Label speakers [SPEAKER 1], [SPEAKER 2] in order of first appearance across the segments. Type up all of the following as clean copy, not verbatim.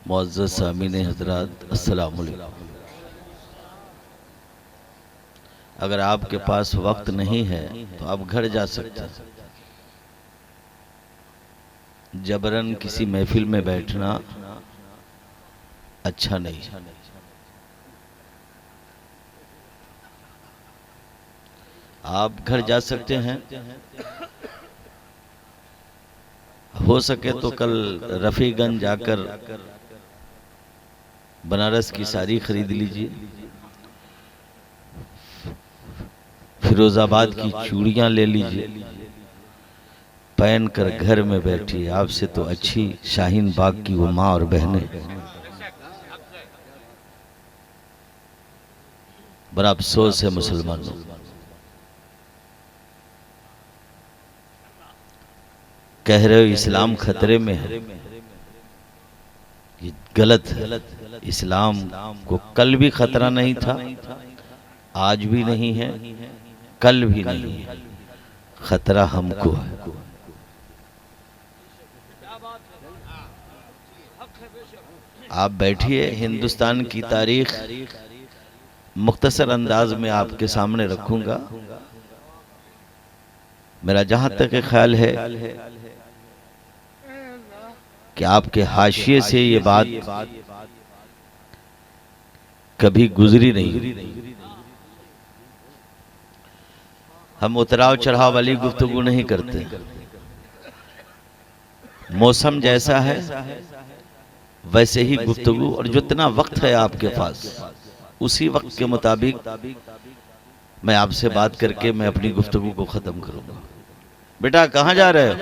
[SPEAKER 1] मुअज़्ज़ज़ सामीन हज़रात, अस्सलाम वालेकुम। अगर आपके पास वक्त नहीं है तो आप घर जा सकते हैं। जबरन किसी महफिल में बैठना अच्छा नहीं। आप घर जा सकते हैं। हो सके तो कल रफ़ीगंज जाकर बनारस की साड़ी खरीद लीजिए, फिरोजाबाद की चूड़ियां ले लीजिए, पहन कर घर में बैठिए। आपसे तो अच्छी शाहीन बाग की वो माँ और बहनें। बड़ा अफसोस है मुसलमानों, कह रहे हो इस्लाम खतरे में है, ये गलत है। इस्लाम को कल भी खतरा नहीं था, आज भी नहीं है, कल भी नहीं है। खतरा हमको है। आप बैठिए, हिंदुस्तान की तारीख मुख्तसर अंदाज में आपके सामने रखूंगा। मेरा जहां तक ख्याल है कि आपके हाशिए से ये बात कभी गुजरी नहीं। हम उतराव चढ़ाव वाली गुफ्तगू नहीं करते। मौसम जैसा है वैसे ही गुफ्तगू, और जितना वक्त है आपके पास उसी वक्त के मुताबिक मैं आपसे बात करके मैं अपनी गुफ्तगू को खत्म करूंगा। बेटा कहाँ जा रहे हो?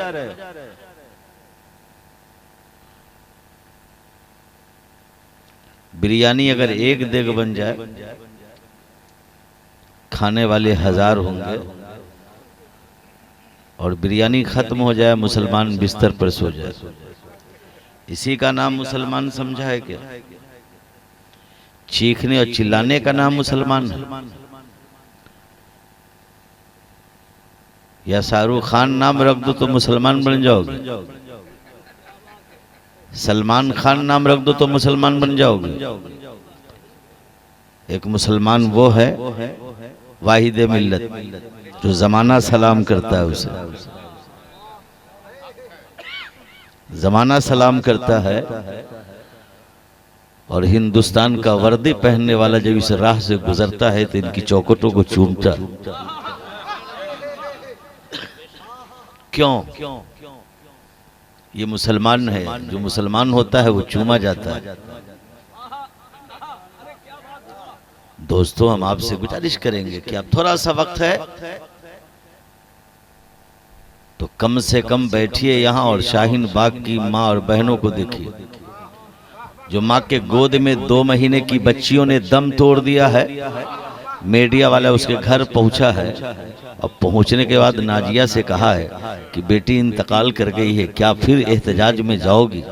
[SPEAKER 1] बिरयानी अगर एक देग बन जाए, खाने वाले 1000 होंगे, और बिरयानी खत्म हो जाए, मुसलमान बिस्तर पर सो जाए, इसी का नाम मुसलमान समझा है क्या? चीखने और चिल्लाने का नाम मुसलमान है? या शाहरुख खान नाम रख दो तो मुसलमान बन जाओगे? सलमान खान नाम रख दो तो मुसलमान बन जाओगे? एक मुसलमान वो है वाहिद मिल्लत, जो जमाना सलाम करता है उसे। जमाना सलाम करता है, और हिंदुस्तान का वर्दी पहनने वाला जब इस राह से गुजरता है तो इनकी चौखटों को चूमता। क्यों? ये मुसलमान है, जो मुसलमान होता है वो चूमा जाता है। दोस्तों, हम आपसे गुजारिश करेंगे कि आप थोड़ा सा वक्त है तो कम से कम बैठिए यहाँ और शाहीन बाग की माँ और बहनों को देखिए, जो माँ के गोद में 2 महीने की बच्चियों ने दम तोड़ दिया है। मीडिया वाला उसके घर पहुंचा है, और पहुंचने के बाद नाजिया से कहा है कि बेटी इंतकाल कर गई है, क्या फिर एहतजाज में जाओगी?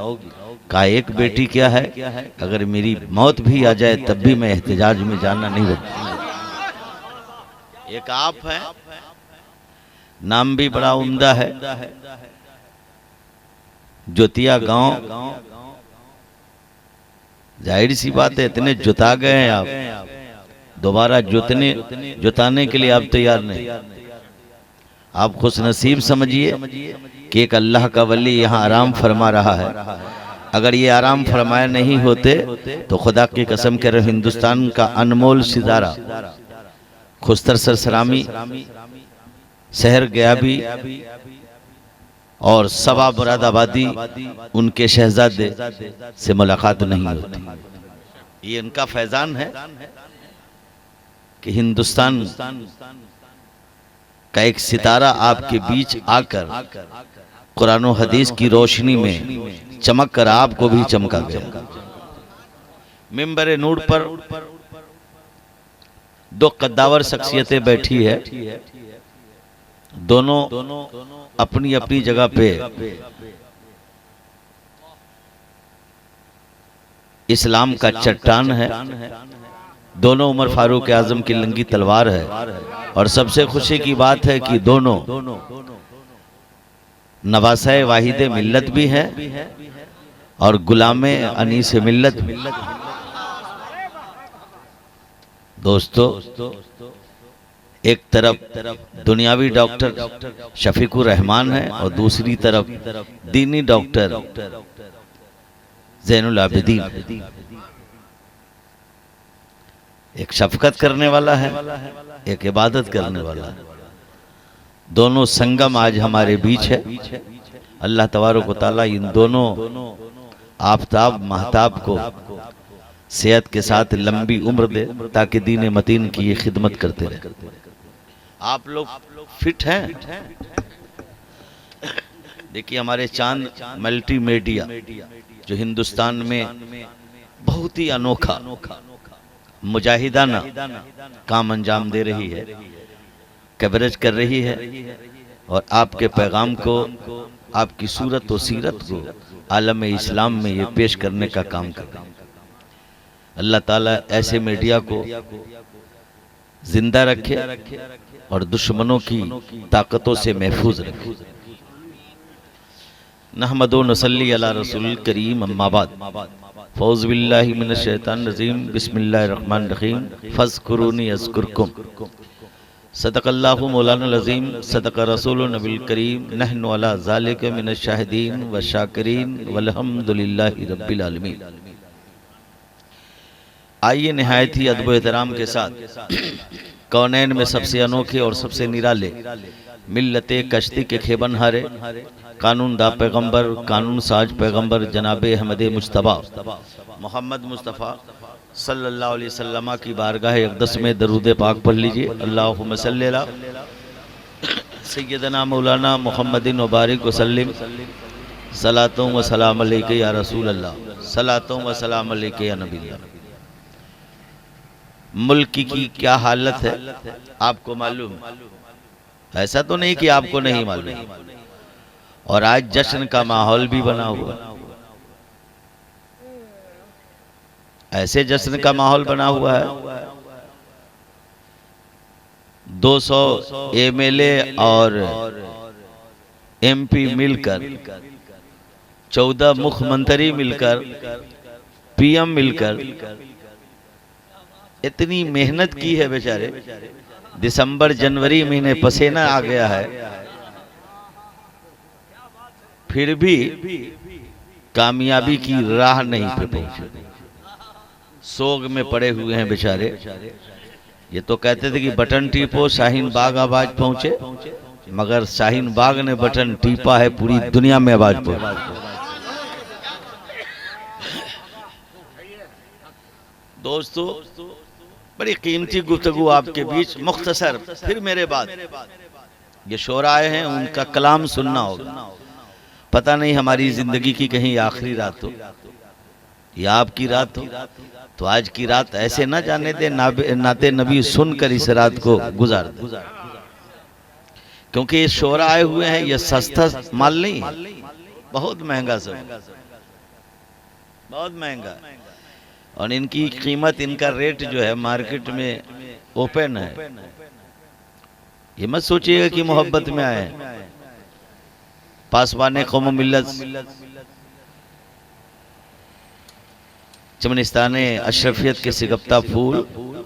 [SPEAKER 1] कहा एक बेटी क्या है, अगर मेरी मौत भी आ जाए तब भी मैं एहतजाज में जाना नहीं होता। एक आप है, नाम भी बड़ा उम्दा है, जोतिया गांव। जाहिर सी बात है, इतने जुता गए हैं आप, दोबारा जुताने के लिए आप तैयार नहीं। आप खुश नसीब समझिए कि एक अल्लाह का वली यहाँ आराम फरमा रहा है। अगर ये आराम फरमाए नहीं होते तो खुदा की कसम कर हिंदुस्तान का अनमोल सितारा खुस्तर सरसरामी, शहर गयाबी और सबा मुरादाबादी, उनके शहजादे से मुलाकात नहीं होती। ये उनका फैजान है कि हिंदुस्तान का एक सितारा आपके बीच आकर कुरान और हदीस की रोशनी में चमक कर आपको भी चमका गया। मिंबर नूर पर 2 कद्दावर शख्सियतें बैठी है, दोनों अपनी अपनी जगह पे इस्लाम का चट्टान है। दोनों उमर फारूक आजम की लंगी तलवार है, और सबसे खुशी की बात है कि दोनों नवासे वाहिद मिल्लत भी है और गुलामे अनीस मिल्लत। दोस्तों, एक तरफ दुनियावी डॉक्टर शफीकुर रहमान है और दूसरी तरफ दीनी डॉक्टर ज़ैनुल आबिदीन। एक शफकत करने वाला है, एक इबादत करने वाला है। दोनों संगम आज हमारे बीच है। अल्लाह तबारक व तआला इन दोनों आफताब महताब को सेहत के साथ लंबी उम्र दे, ताकि दीन मतीन की ये खिदमत करते रहे। आप लोग फिट हैं? देखिए, हमारे चांद मल्टीमीडिया जो हिंदुस्तान में बहुत ही अनोखा मुजाहिदाना काम अंजाम दे रही है, कवरेज कर रही है और आपके पैगाम को, आपकी सूरत और सीरत को आलम इस्लाम में ये पेश करने का काम कर रही है। अल्लाह ताला ऐसे मीडिया को जिंदा रखे और दुश्मनों की ताकतों से महफूज रखे। नहमदु नसल्ली अला रसूल करीम, अम्मा बाद। फौज़ बिल्लाहि मिनश शैतानिर रजीम, बिस्मिल्लाहिर रहमानिर रहीम। फज़कुरूनी अज़कुरकुम। सदक़ल्लाहु मौलाना अज़ीम, सदक़ रसूलुन नबील करीम। नहनु अला ज़ालिका मिनश शाहिदीन व शाकिरीन वल्हम्दुलिल्लाहि रब्बिल आलमीन। आइए निहायत ही अदब एहतराम के साथ कौनैन में सबसे अनोखे और सबसे निराले मिल्लते कश्ती के खेबनहारे कानून दा पैगम्बर, कानून साज पैगम्बर जनाब अहमद मुज्तबा मोहम्मद मुस्तफ़ा सल्लल्लाहु अलैहि वसल्लम की बारगाह अक़दस में दरूद पाक पढ़ लीजिए। अल्लाहुम्मा सल्ली अला सय्यदना मौलाना मुहम्मदिन व बारिक वसल्लिम। सलातों व सलाम अलैका या रसूल अल्लाह, सलातों व सलाम अलैका या नबी अल्लाह। मुल्क की क्या हालत है आपको मालूम? ऐसा तो नहीं कि आपको नहीं मालूम। और आज जश्न का माहौल भी बना हुआ, ऐसे जश्न का माहौल बना हुआ है। 200 एमएलए और एमपी मिलकर, 14 मुख्यमंत्री मिलकर, पीएम मिलकर इतनी मेहनत की है बेचारे। दिसंबर जनवरी महीने पसीना आ गया है, फिर भी कामयाबी की राह नहीं पे पहुंचे। सोग में पड़े हुए हैं बेचारे। ये तो कहते थे कि बटन टीपो शाहीन बाग आवाज पहुंचे, मगर शाहीन बाग ने बटन टीपा है, पूरी दुनिया में आवाज पहुंची। दोस्तों, बड़ी कीमती गुफ्तगू आपके बीच, मुख्तसर। फिर मेरे बाद ये शोरा आए हैं, उनका कलाम सुनना होगा। पता नहीं हमारी जिंदगी की कहीं आखिरी रात हो या आपकी रात हो, तो आज की रात ऐसे ना जाने दे, नाते नबी सुनकर इस रात को गुजार दे। क्योंकि ये शोरा आए हुए हैं, ये सस्ता माल नहीं, बहुत महंगा सब, बहुत महंगा। और इनकी कीमत, इनका रेट जो है मार्केट में ओपन है। ये मत सोचिएगा कि मोहब्बत में आए। पासवाने कौम मिल्लत चमनिस्ताने अशरफियत के सिगफ्ता फूल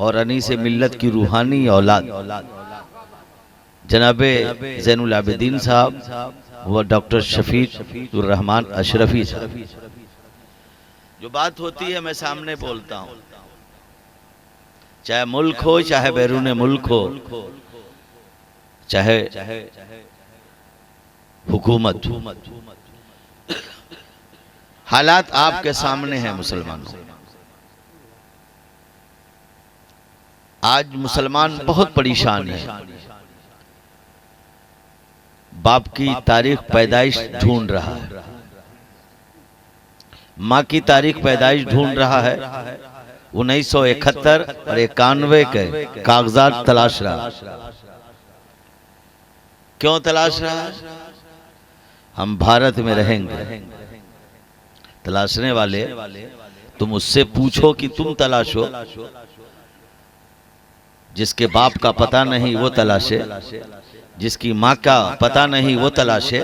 [SPEAKER 1] और अनीस मिल्लत की रूहानी औलाद जनाबे ज़ैनुल आबिदीन साहब व डॉक्टर शफीकुर रहमान अशरफी साहब। जो बात होती है मैं सामने बोलता हूँ, चाहे मुल्क हो, चाहे बैरून मुल्क हो, चाहे हुकूमत। हालात आपके सामने हैं मुसलमानों। आज मुसलमान बहुत परेशान है। बाप की तारीख पैदाइश ढूंढ रहा है, माँ की तारीख पैदाइश ढूंढ रहा है। 1971 और 91 के कागजात तलाश रहा। क्यों तलाश रहा है? हम भारत में रहेंगे। तलाशने वाले, तुम उससे पूछो कि तुम तलाशो। जिसके बाप का पता नहीं वो तलाशे, जिसकी माँ का पता नहीं वो तलाशे।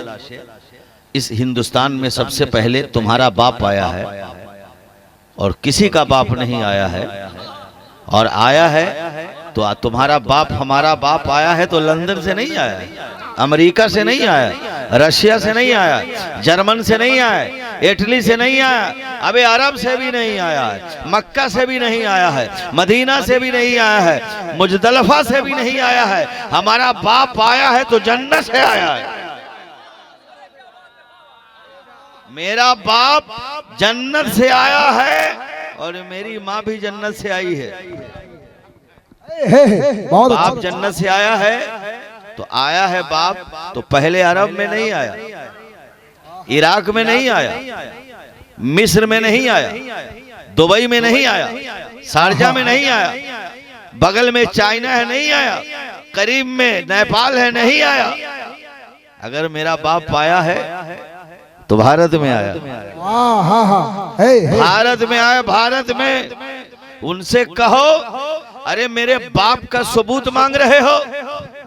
[SPEAKER 1] इस हिंदुस्तान में सबसे पहले तुम्हारा बाप आया है और किसी का बाप नहीं आया है। और आया है तो तुम्हारा बाप, हमारा बाप आया है तो लंदन से नहीं आया, अमेरिका से नहीं आया, रशिया से नहीं आया, जर्मन से नहीं आया, इटली से नहीं आया, अबे अरब से भी नहीं आया है, मक्का से भी नहीं आया है, मदीना से भी नहीं आया है, मुजदलफा से भी नहीं आया है। हमारा बाप आया है तो जन्नत से आया है। मेरा बाप जन्नत से आया है और मेरी माँ भी जन्नत से आई है। बाप जन्नत से आया है तो आया है बाप तो पहले अरब में नहीं आया, इराक में नहीं आया, मिस्र में नहीं आया, दुबई में नहीं आया, शारजा में नहीं आया, बगल में चाइना है नहीं आया, करीब में नेपाल है नहीं आया। अगर मेरा बाप आया है तो भारत में आया, भारत में आया, भारत में। उनसे कहो अरे मेरे बाप का सबूत मांग रहे हो,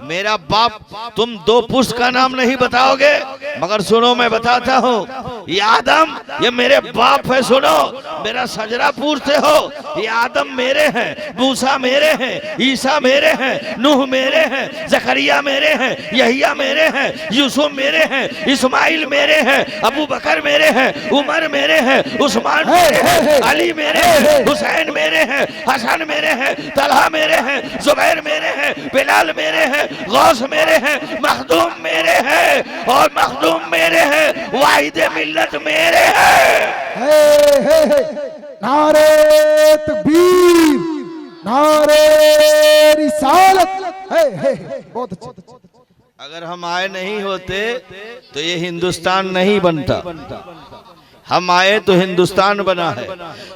[SPEAKER 1] मेरा बाप, तुम दो पुष्ट का नाम नहीं बताओगे, मगर सुनो मैं बताता हूँ, ये आदम ये मेरे बाप है। सुनो, मेरा सजरा पूछते हो, ये आदम मेरे हैं, मूसा मेरे हैं, ईसा मेरे हैं, नूह मेरे हैं, जकरिया मेरे हैं, यहिया मेरे हैं, यूसुफ मेरे हैं, इस्माइल मेरे हैं, अबू बकर मेरे हैं, उमर मेरे हैं, उस्मान मेरे हैं, अली मेरे हैं, हुसैन मेरे हैं, हसन मेरे हैं, तलहा मेरे हैं, जुबैर मेरे हैं, बिलाल मेरे हैं, गौस मेरे हैं, मखदूम मेरे हैं और मखदूम मेरे हैं, वाहिद मिल्लत मेरे हैं।
[SPEAKER 2] नारे तकबीर, नारे रिसालत। बहुत अच्छा।
[SPEAKER 1] अगर हम आए नहीं होते तो ये हिंदुस्तान नहीं बनता। हम आए तो हिंदुस्तान बना है,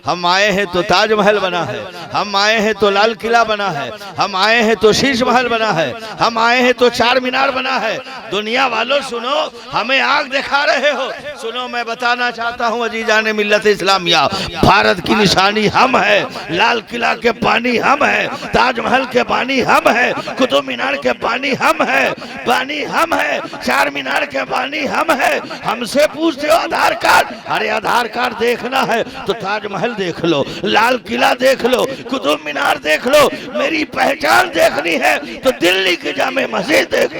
[SPEAKER 1] हम आए हैं तो ताजमहल बना है, हम आए हैं तो लाल किला बना है, हम आए हैं तो शीश महल बना है, हम आए हैं तो चार मीनार बना है। दुनिया वालों सुनो, हमें आग दिखा रहे हो, सुनो मैं बताना चाहता हूँ अजीजान मिल्लत इस्लामिया, भारत की निशानी हम है, लाल किला के पानी हम है, ताजमहल के पानी हम है, कुतुब मीनार के पानी हम है, पानी हम है, चार मीनार के पानी हम है। हमसे पूछते हो आधार कार्ड, आधार कार्ड देखना है तो ताजमहल देख लो, लाल किला देख लो, कुतुब मीनार देख लो। मेरी पहचान देखनी है तो दिल्ली की जामे मस्जिद देख,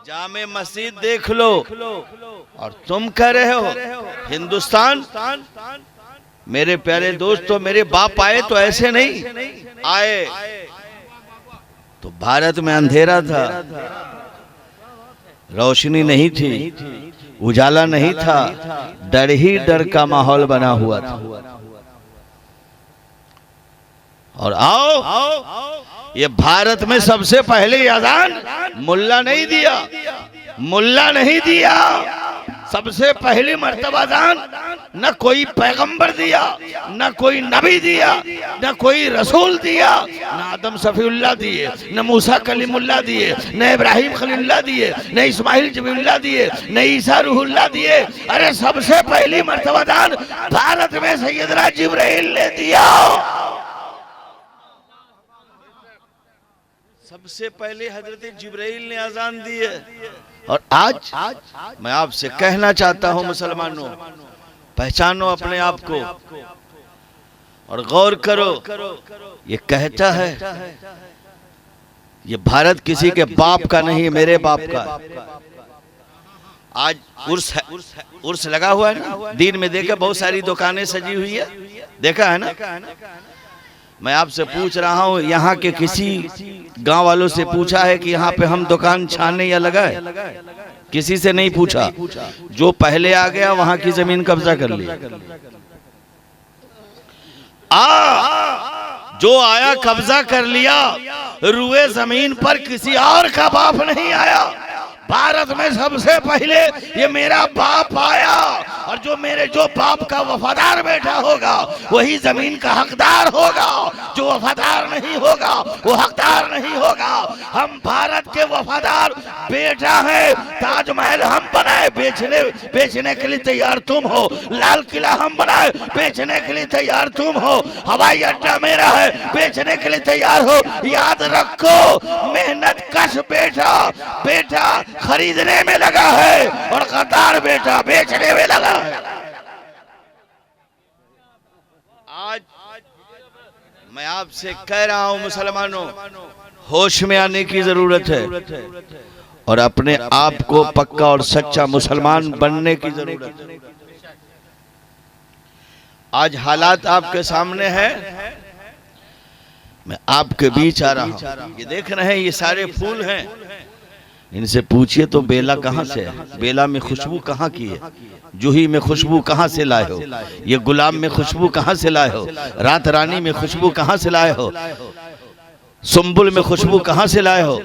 [SPEAKER 1] जामे मस्जिद देख लो। और तुम कह रहे हो हिंदुस्तान। मेरे प्यारे दोस्तों, मेरे बाप आए तो ऐसे नहीं आए, तो भारत में अंधेरा था, रोशनी नहीं थी, उजाला नहीं था, डर ही डर का माहौल बना हुआ था। और आओ, ये भारत में सबसे पहले अजान मुल्ला नहीं दिया, मुल्ला नहीं दिया, सबसे पहली मर्तबा अजान न कोई पैगंबर दिया, न कोई नबी दिया, न कोई रसूल दिया, न आदम सफीउल्लाह दिए, न मूसा कलीमुल्लाह दिए, न इब्राहिम खलीलुल्लाह दिए, न इस्माइल जबीउल्लाह दिए, न ईसा रूहुल्लाह दिए। अरे सबसे पहली मर्तबा अजान भारत में सैयदना जिब्राइल ने दिया। सबसे पहले हजरत जिब्राइल ने अजान दी है। और आज मैं आपसे कहना चाहता हूं मुसलमानों, पहचानो अपने आप को और गौर करो। ये कहता है ये भारत किसी के बाप का नहीं है, मेरे बाप का। आज उर्स लगा हुआ है ना, दिन में देखा बहुत सारी दुकानें सजी हुई है, देखा है ना। मैं आपसे पूछ रहा हूँ, यहाँ के किसी गांव वालों से पूछा है कि यहाँ पे हम दुकान छाने या लगाए? किसी से नहीं पूछा। जो पहले आ गया वहां की जमीन कब्जा कर लिया। जो आया कब्जा कर लिया, रुए जमीन पर किसी और का बाप नहीं आया। भारत में सबसे पहले ये मेरा बाप आया। और जो जो बाप का वफादार बेटा होगा वही जमीन का हकदार होगा। जो वफादार नहीं होगा वो हकदार नहीं होगा। हम भारत के वफादार बेटा है। ताजमहल हम बनाए, बेचने के लिए तैयार तुम हो। लाल किला हम बनाए, बेचने के लिए तैयार तुम हो। हवाई अड्डा मेरा है, बेचने के लिए तैयार हो। याद रखो, मेहनत कश बेटा खरीदने में लगा है और गद्दार बेटा बेचने में लगा है। आज मैं आपसे कह रहा हूं मुसलमानों, होश में आने की जरूरत है और अपने आप को पक्का और सच्चा मुसलमान बनने की जरूरत है। आज हालात आपके सामने है, मैं आपके बीच आ रहा हूं। ये देख रहे हैं, ये सारे फूल हैं। इनसे पूछिए तो बेला कहाँ से है, बेला में खुशबू कहाँ की है, जूही में खुशबू कहाँ से लाए हो, ये गुलाब में खुशबू कहाँ से लाए हो, रात रानी में खुशबू कहाँ से लाए हो, सुंबुल में खुशबू कहाँ से लाए हो।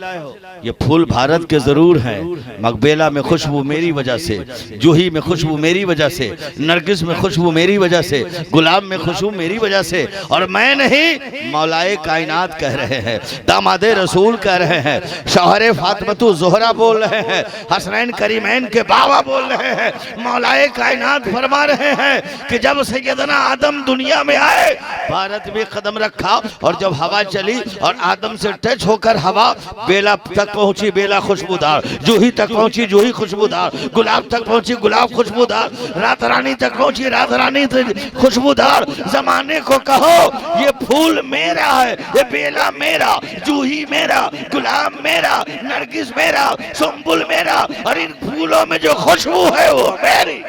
[SPEAKER 1] ये फूल भारत के जरूर हैं, मगबेला में खुशबू मेरी वजह से, जूही में खुशबू मेरी वजह से, नरगिस में खुशबू मेरी वजह से, गुलाब में खुशबू मेरी वजह से। और मैं नहीं, मौलाए कायनात कह रहे हैं, दामादे रसूल कह रहे हैं, शौहरे फातिमतु ज़ोहरा बोल रहे हैं, हसनैन करीमैन के बाबा बोल रहे हैं। मौलाए कायनात फरमा रहे हैं कि जब सैयदना आदम दुनिया में आए, भारत में कदम रखा और जब हवा चली और आदम से टच होकर हवा बेला तक पहुंची, बेला खुशबूदार, जूही तक पहुंची, जूही खुशबूदार, गुलाब तक पहुंची, गुलाब खुशबूदार, रात रानी तक पहुंची, रात रानी खुशबूदार। जमाने को कहो ये फूल मेरा है, ये बेला मेरा, जूही मेरा, गुलाब मेरा, नरगिस मेरा, सुंबुल मेरा, और इन फूलों में जो खुशबू है वो मेरी।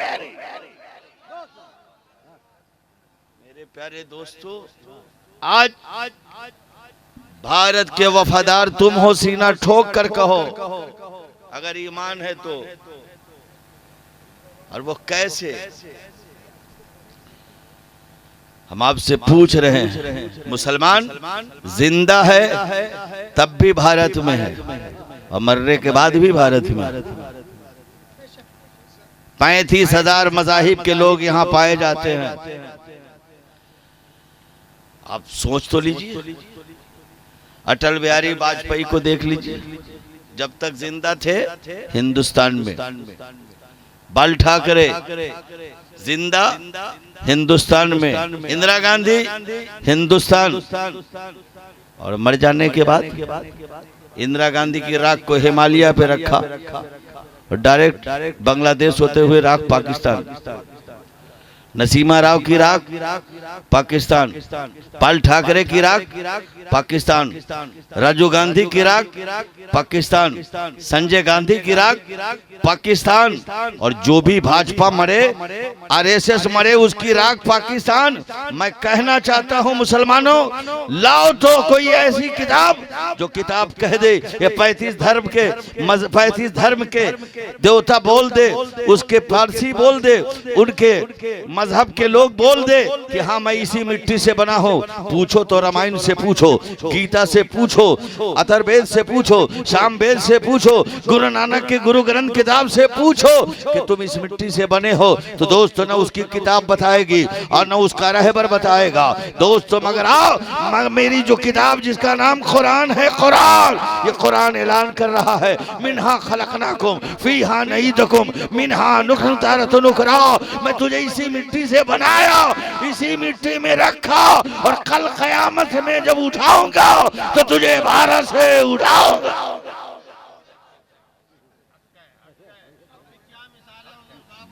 [SPEAKER 1] मेरे प्यारे दोस्तों, आज भारत के वफादार तुम हो, सीना ठोक कर कहो अगर ईमान है तो। और वो कैसे? हम आपसे पूछ रहे हैं, मुसलमान जिंदा है तब भी भारत में है और मरने के बाद भी भारत में। 35,000 मज़ाहिब के लोग यहाँ पाए जाते हैं। आप सोच तो लीजिए, अटल बिहारी वाजपेयी को देख लीजिए, जब तक जिंदा थे हिंदुस्तान में। बाल ठाकरे जिंदा हिंदुस्तान में, इंदिरा गांधी हिंदुस्तान, और मर जाने के बाद इंदिरा गांधी की राख को हिमालय पे रखा और डायरेक्ट बांग्लादेश होते हुए राख पाकिस्तान। नसीमा राव की राख पाकिस्तान, बाल ठाकरे की राख पाकिस्तान, राजीव गांधी की राख पाकिस्तान, संजय गांधी की राख पाकिस्तान, और जो भी भाजपा मरे, आरएसएस मरे, उसकी राख पाकिस्तान। मैं कहना चाहता हूं मुसलमानों, लाओ तो कोई ऐसी किताब जो किताब कह दे ये 35 धर्म के देवता बोल दे, उसके फारसी बोल दे, उनके मजहब के लोग बोल दे कि हाँ मैं इसी मिट्टी से बना हूँ। पूछो तो रामायण से पूछो, गीता से पूछो, अथर्ववेद से पूछो, सामवेद से पूछो, गुरु नानक के गुरु ग्रंथ किताब से पूछो कि तुम इस मिट्टी से बने हो। तो दोस्तों न उसकी किताब बताएगी और न उसका रहबर बताएगा। दोस्तों मगर आओ, मेरी जो किताब जिसका नाम कुरान है, कुरान, ये कुरान ऐलान कर रहा है, मिन्हा खलकनाकुम फीहा नईदकुम मिन्हा नुखरतुन उखरा। मैं तुझे इसी मिट्टी से बनाया, इसी मिट्टी में रखा, और कल कयामत में जब उठाऊंगा तो तुझे भारत से उठाऊंगा।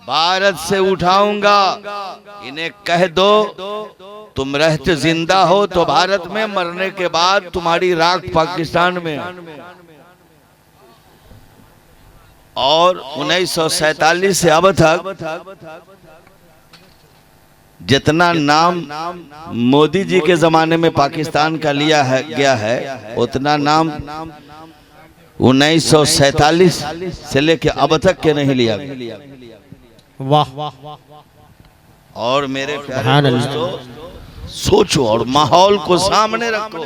[SPEAKER 1] भारत से उठाऊंगा। इन्हें कह दो तुम रहते जिंदा हो तो भारत में, मरने के बाद तुम्हारी राख पाकिस्तान में। और 1947 से अब तक जितना नाम मोदी जी के जमाने में पाकिस्तान का लिया है गया है, उतना नाम 1947 से लेके अब तक के नहीं लिया गया।
[SPEAKER 3] वाह।
[SPEAKER 1] और मेरे प्यारे दोस्तों, सोचो और माहौल को सामने रखो,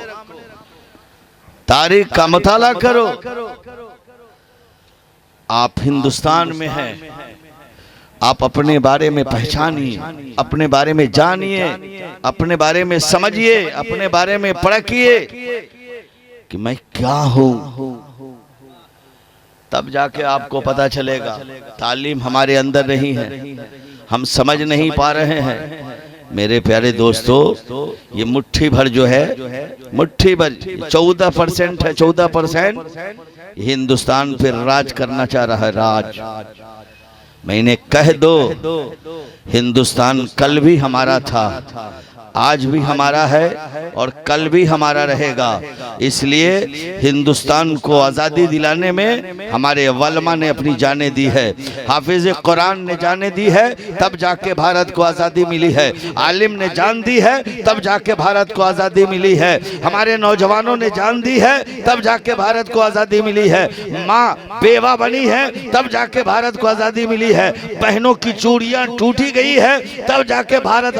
[SPEAKER 1] तारीख का मुताला करो। आप हिंदुस्तान में हैं, आप अपने बारे में पहचानिए, अपने बारे में जानिए, अपने बारे में समझिए, अपने बारे में परखिए कि मैं क्या हूं, तब जाके आपको पता चलेगा। तालीम हमारे अंदर नहीं है, हम समझ नहीं पा रहे हैं। मेरे प्यारे दोस्तों, ये मुट्ठी भर जो है, मुट्ठी भर 14% है, 14% हिंदुस्तान पे राज करना चाह रहा है, राज। मैं इन्हें कह दो, हिंदुस्तान कल भी हमारा था, आज भी हमारा है और कल भी हमारा रहेगा। इसलिए हिंदुस्तान को आज़ादी दिलाने में हमारे वलमा ने अपनी जानें दी है, हाफिज कुरान ने जानें दी है, तब जाके भारत को आज़ादी मिली है। आलिम ने जान दी है, तब जाके भारत को आज़ादी मिली है। हमारे नौजवानों ने जान दी है, तब जाके भारत को आज़ादी मिली है। माँ बेवा बनी है, तब जाके भारत को आज़ादी मिली है। बहनों की चूड़ियाँ टूटी गई है, तब जाके भारत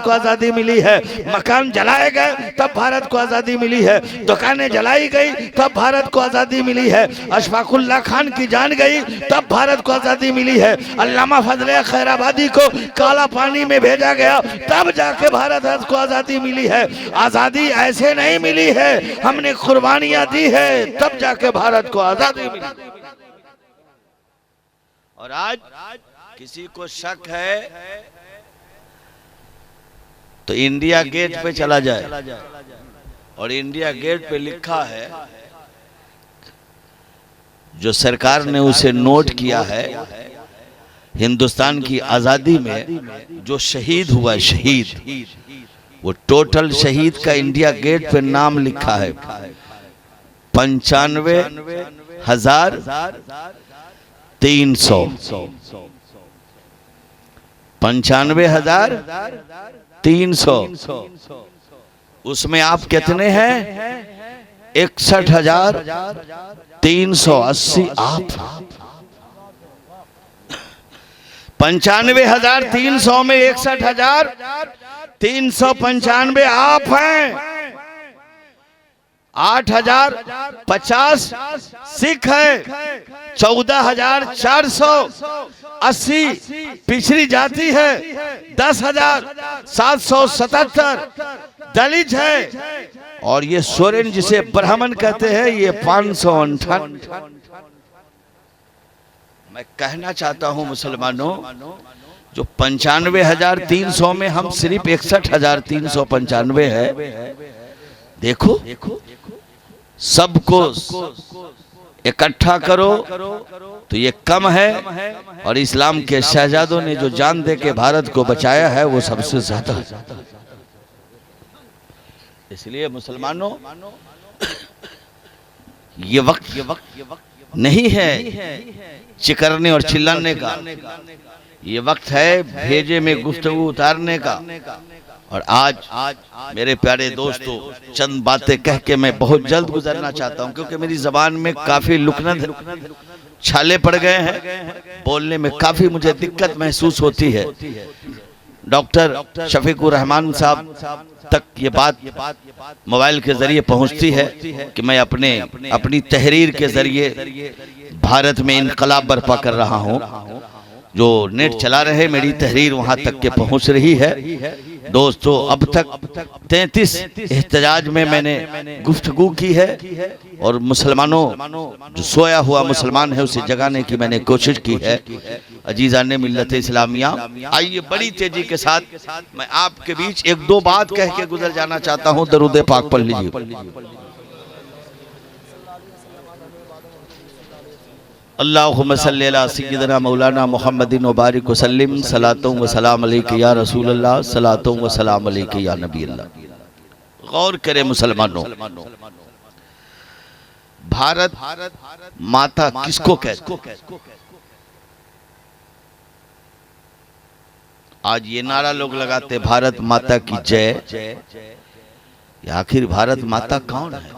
[SPEAKER 1] को आज़ादी मिली है। मकान जलाए गए, तब भारत को आज़ादी मिली है। दुकानें जलाई गई, तब भारत को आज़ादी मिली है। अशफाकुल्लाह खान की जान गई, तब भारत को आज़ादी मिली है। अल्लामा फजले खैराबादी को काला पानी में भेजा गया, तब जाके भारत को आज़ादी मिली है। आज़ादी ऐसे नहीं मिली है, हमने कुर्बानियां दी है, तब जाके भारत को आज़ादी मिली। और आज किसी को शक है तो इंडिया गेट पे चला जाए, और इंडिया गेट पे लिखा है, जो सरकार ने उसे नोट किया है, हिंदुस्तान की आजादी में जो शहीद हुआ, शहीद, वो टोटल शहीद का इंडिया गेट पे नाम लिखा है 95,300। 95,300। उसमें आप कितने हैं? 61,380 आप। 95,300 में 61,395 आप हैं। 8,050 सिख है, 14,480 पिछड़ी जाति है, 10,777 दलित है, और ये सोरेन जिसे ब्राह्मण कहते हैं ये 558। मैं कहना चाहता हूं मुसलमानों, जो 95,300 में हम सिर्फ 61,395 है। देखो, सबको इकट्ठा करो तो ये कम है, और इस्लाम के शहजादों ने जो जान दे के भारत को बचाया है वो सबसे ज्यादा है। इसलिए मुसलमानों, ये वक्त नहीं है चिकरने और चिल्लाने का, ये वक्त है भेजे में गुफ्तगू उतारने का। और आज मेरे प्यारे दोस्तों, चंद बातें कह के मैं बहुत जल्द गुजरना चाहता हूं, क्योंकि मेरी जबान में काफी लुकनत छाले पड़ गए हैं, बोलने में काफी मुझे दिक्कत महसूस होती है। डॉक्टर शफीकुर रहमान साहब तक ये बात मोबाइल के जरिए पहुंचती है कि मैं अपनी तहरीर के जरिए भारत में इनकलाब बर्पा कर रहा हूं। जो नेट चला रहे, मेरी तहरीर वहां तक के पहुंच रही है। दोस्तों, अब तक 33 एहतजाज में मैंने गुफ्तगू की है, और मुसलमानों, जो सोया हुआ मुसलमान है उसे जगाने की मैंने कोशिश की है। अजीज़ान मिल्लत इस्लामिया, आइए बड़ी तेजी के साथ मैं आपके बीच एक दो बात कह के गुजर जाना चाहता हूँ। दरूद पाक पढ़ लीजिए। अल्लाहुम्मा सल्ली अला सय्यिदना मौलाना मुहम्मदिन व बारिक वसल्लिम, सलातो व सलाम अलैका या रसूल अल्लाह, सलातो व सलाम अलैका या नबी अल्लाह। गौर करें मुसलमानों, भारत माता किसको कहते हैं? आज ये नारा लोग लगाते, भारत माता की जय। आखिर भारत माता कौन है?